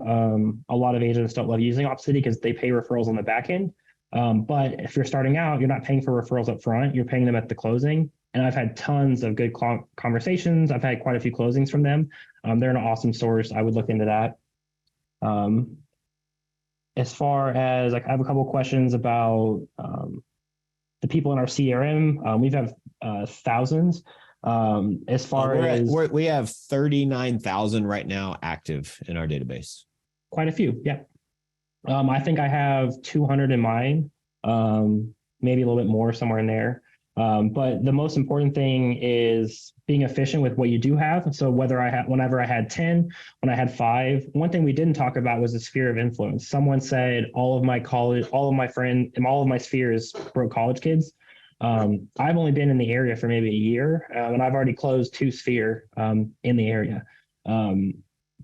A lot of agents don't love using Opcity because they pay referrals on the back end. But if you're starting out, you're not paying for referrals up front. You're paying them at the closing. And I've had tons of good conversations. I've had quite a few closings from them. They're an awesome source. I would look into that. As far as, I have a couple of questions about the people in our CRM. We've have thousands. As far as we have 39,000 right now active in our database. Quite a few, yeah. I think I have 200 in mine, maybe a little bit more somewhere in there. But the most important thing is being efficient with what you do have. So whenever I had 10, when I had 5, one thing we didn't talk about was the sphere of influence. Someone said all of my friends and all of my spheres broke college kids. I've only been in the area for maybe a year, and I've already closed 2 sphere in the area.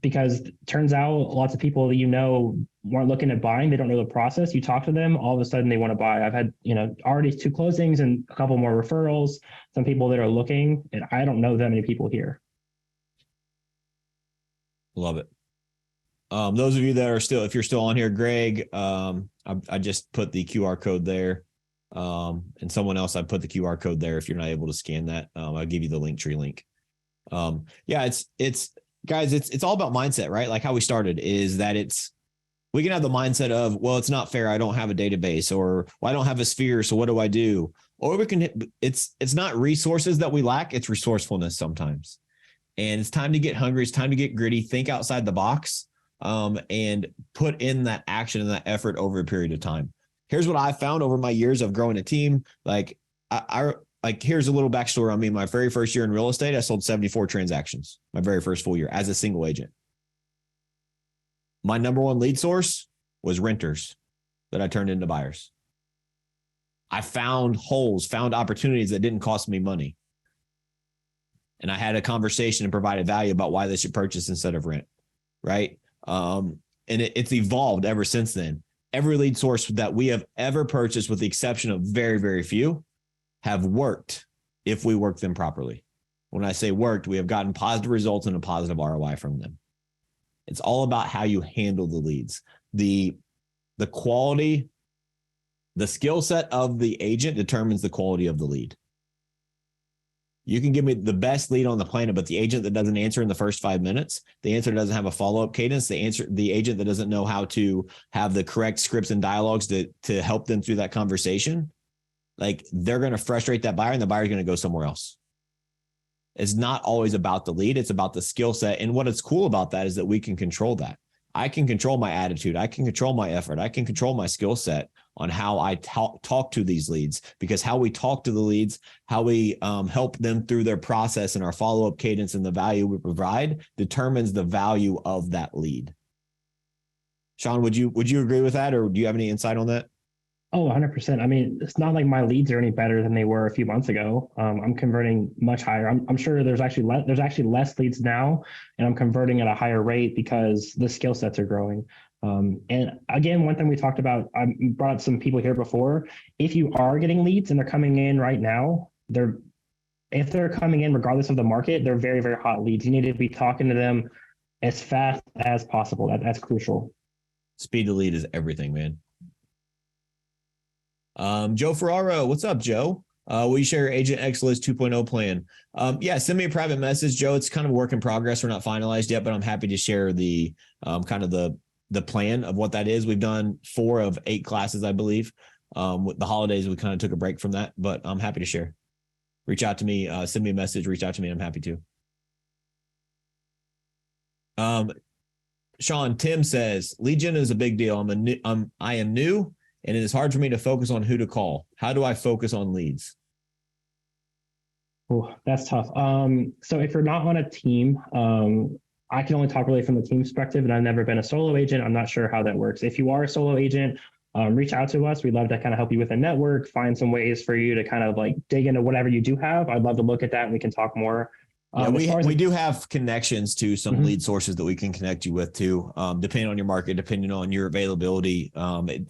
Because it turns out lots of people that weren't looking at buying. They don't know the process. You talk to them, all of a sudden they want to buy. I've had, already 2 closings and a couple more referrals, some people that are looking, and I don't know that many people here. Love it. Those of you that are if you're still on here, Greg, I just put the QR code there. And someone else, I put the QR code there. If you're not able to scan that, I'll give you the Linktree link. Guys, it's all about mindset, right? Like how we started is that we can have the mindset of, well, it's not fair. I don't have a database, or well, I don't have a sphere. So what do I do? Or it's not resources that we lack. It's resourcefulness sometimes. And it's time to get hungry. It's time to get gritty, think outside the box, and put in that action and that effort over a period of time. Here's what I found over my years of growing a team. Here's a little backstory on me. My very first year in real estate, I sold 74 transactions, my very first full year as a single agent. My number one lead source was renters that I turned into buyers. I found holes, found opportunities that didn't cost me money. And I had a conversation and provided value about why they should purchase instead of rent. Right. And it's evolved ever since then. Every lead source that we have ever purchased, with the exception of very, very few, have worked if we work them properly. When I say worked, we have gotten positive results and a positive ROI from them. It's all about how you handle the leads. The quality, the skill set of the agent determines the quality of the lead. You can give me the best lead on the planet, but the agent that doesn't answer in the first 5 minutes, the answer doesn't have a follow-up cadence, the agent that doesn't know how to have the correct scripts and dialogues to help them through that conversation, like, they're going to frustrate that buyer, and the buyer's going to go somewhere else. It's not always about the lead. It's about the skill set. And what is cool about that is that we can control that. I can control my attitude. I can control my effort. I can control my skill set on how I talk to these leads, because how we talk to the leads, how we help them through their process and our follow-up cadence and the value we provide determines the value of that lead. Shawn, would you agree with that, or do you have any insight on that? Oh, 100%. I mean, it's not like my leads are any better than they were a few months ago. I'm converting much higher. I'm sure there's actually less leads now, and I'm converting at a higher rate because the skill sets are growing. And again, one thing we talked about, I brought up some people here before. If you are getting leads and they're coming in right now, if they're coming in regardless of the market, they're very, very hot leads. You need to be talking to them as fast as possible. That's crucial. Speed to lead is everything, man. Joe Ferraro, what's up, Joe? Will you share your Agent Excellence 2.0 plan? Yeah, send me a private message, Joe. It's kind of a work in progress. We're not finalized yet, but I'm happy to share the kind of the plan of what that is. We've done 4 of 8 classes, I believe. With the holidays, we kind of took a break from that, but I'm happy to share. Reach out to me, send me a message, reach out to me. I'm happy to. Shawn, Tim says, lead gen is a big deal. I am new, and it is hard for me to focus on who to call. How do I focus on leads? Oh, that's tough. So if you're not on a team, I can only talk really from the team perspective, and I've never been a solo agent. I'm not sure how that works. If you are a solo agent, reach out to us. We'd love to kind of help you with a network, find some ways for you to kind of like dig into whatever you do have. I'd love to look at that, and we can talk more. Yeah, we do have connections to some lead sources that we can connect you with too. Depending on your market, depending on your availability,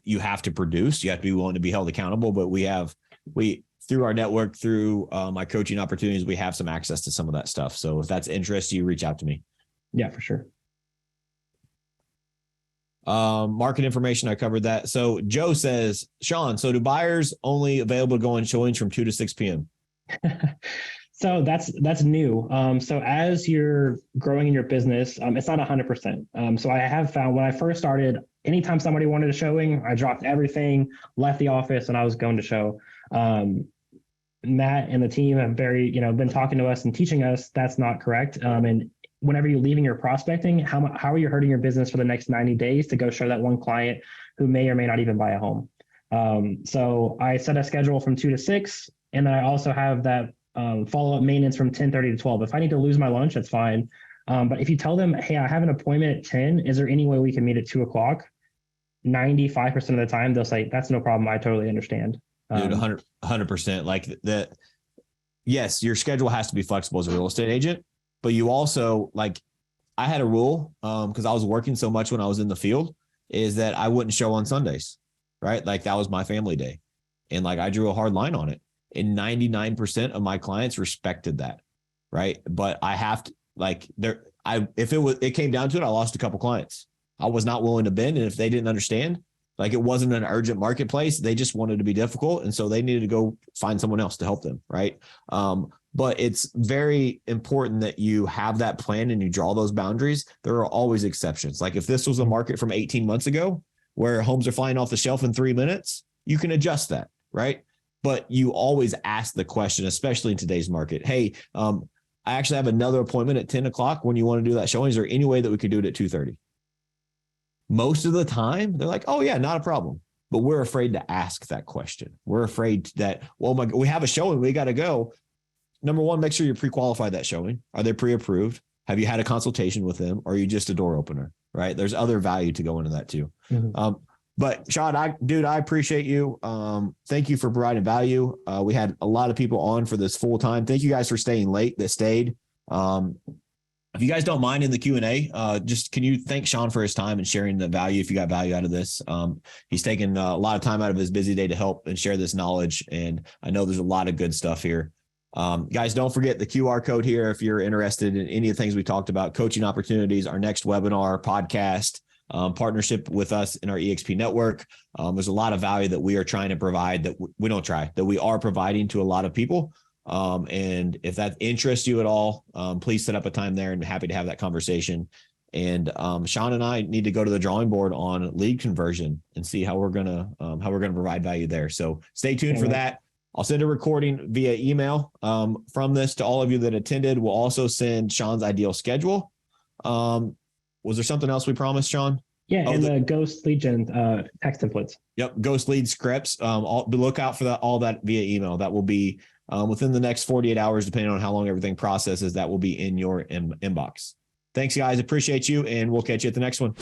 you have to produce. You have to be willing to be held accountable. But we through our network, through my coaching opportunities, we have some access to some of that stuff. So if that's interest you, reach out to me. Yeah, for sure. Market information, I covered that. So Joe says, Shawn, so do buyers only available to go on showings from 2 to 6 p.m.? So that's new. So as you're growing in your business, it's not 100%. So I have found when I first started, anytime somebody wanted a showing, I dropped everything, left the office, and I was going to show. Matt and the team have been talking to us and teaching us that's not correct. And whenever you're leaving your prospecting, how are you hurting your business for the next 90 days to go show that one client who may or may not even buy a home? So I set a schedule from 2 to 6, and then I also have that follow-up maintenance from 10:30 to 12. If I need to lose my lunch, that's fine. But if you tell them, hey, I have an appointment at 10, is there any way we can meet at 2 o'clock? 95% of the time, they'll say, that's no problem. I totally understand. Dude, 100%. Like yes, your schedule has to be flexible as a real estate agent, but you also, like, I had a rule because I was working so much when I was in the field, is that I wouldn't show on Sundays, right? Like, that was my family day. And like, I drew a hard line on it. And 99% of my clients respected that, right? But I have to, like, if it came down to it, I lost a couple clients. I was not willing to bend, and if they didn't understand, like, it wasn't an urgent marketplace, they just wanted to be difficult, and so they needed to go find someone else to help them, right? But it's very important that you have that plan and you draw those boundaries. There are always exceptions. Like, if this was a market from 18 months ago where homes are flying off the shelf in 3 minutes, you can adjust that, right? But you always ask the question, especially in today's market. Hey, I actually have another appointment at 10 o'clock when you want to do that showing. Is there any way that we could do it at 2:30? Most of the time, they're like, oh, yeah, not a problem. But we're afraid to ask that question. We're afraid that, well, we have a showing, we got to go. Number one, make sure you pre-qualify that showing. Are they pre-approved? Have you had a consultation with them? Or are you just a door opener, right? There's other value to go into that too. But Shawn, I appreciate you. Thank you for providing value. We had a lot of people on for this full time. Thank you guys for staying late that stayed. If you guys don't mind in the Q&A, just can you thank Shawn for his time and sharing the value if you got value out of this? He's taken a lot of time out of his busy day to help and share this knowledge. And I know there's a lot of good stuff here. Guys, don't forget the QR code here if you're interested in any of the things we talked about, coaching opportunities, our next webinar, podcast, partnership with us in our EXP network. There's a lot of value that we are trying to provide that that we are providing to a lot of people. And if that interests you at all, please set up a time there and happy to have that conversation. And Shawn and I need to go to the drawing board on lead conversion and see how we're gonna provide value there. So stay tuned for that. I'll send a recording via email from this to all of you that attended. We'll also send Shawn's ideal schedule. Was there something else we promised, Shawn? Yeah, and the Ghost lead gen text templates. Yep, Ghost lead scripts. Look out for all that via email. That will be within the next 48 hours, depending on how long everything processes. That will be in your inbox. Thanks, guys. Appreciate you, and we'll catch you at the next one.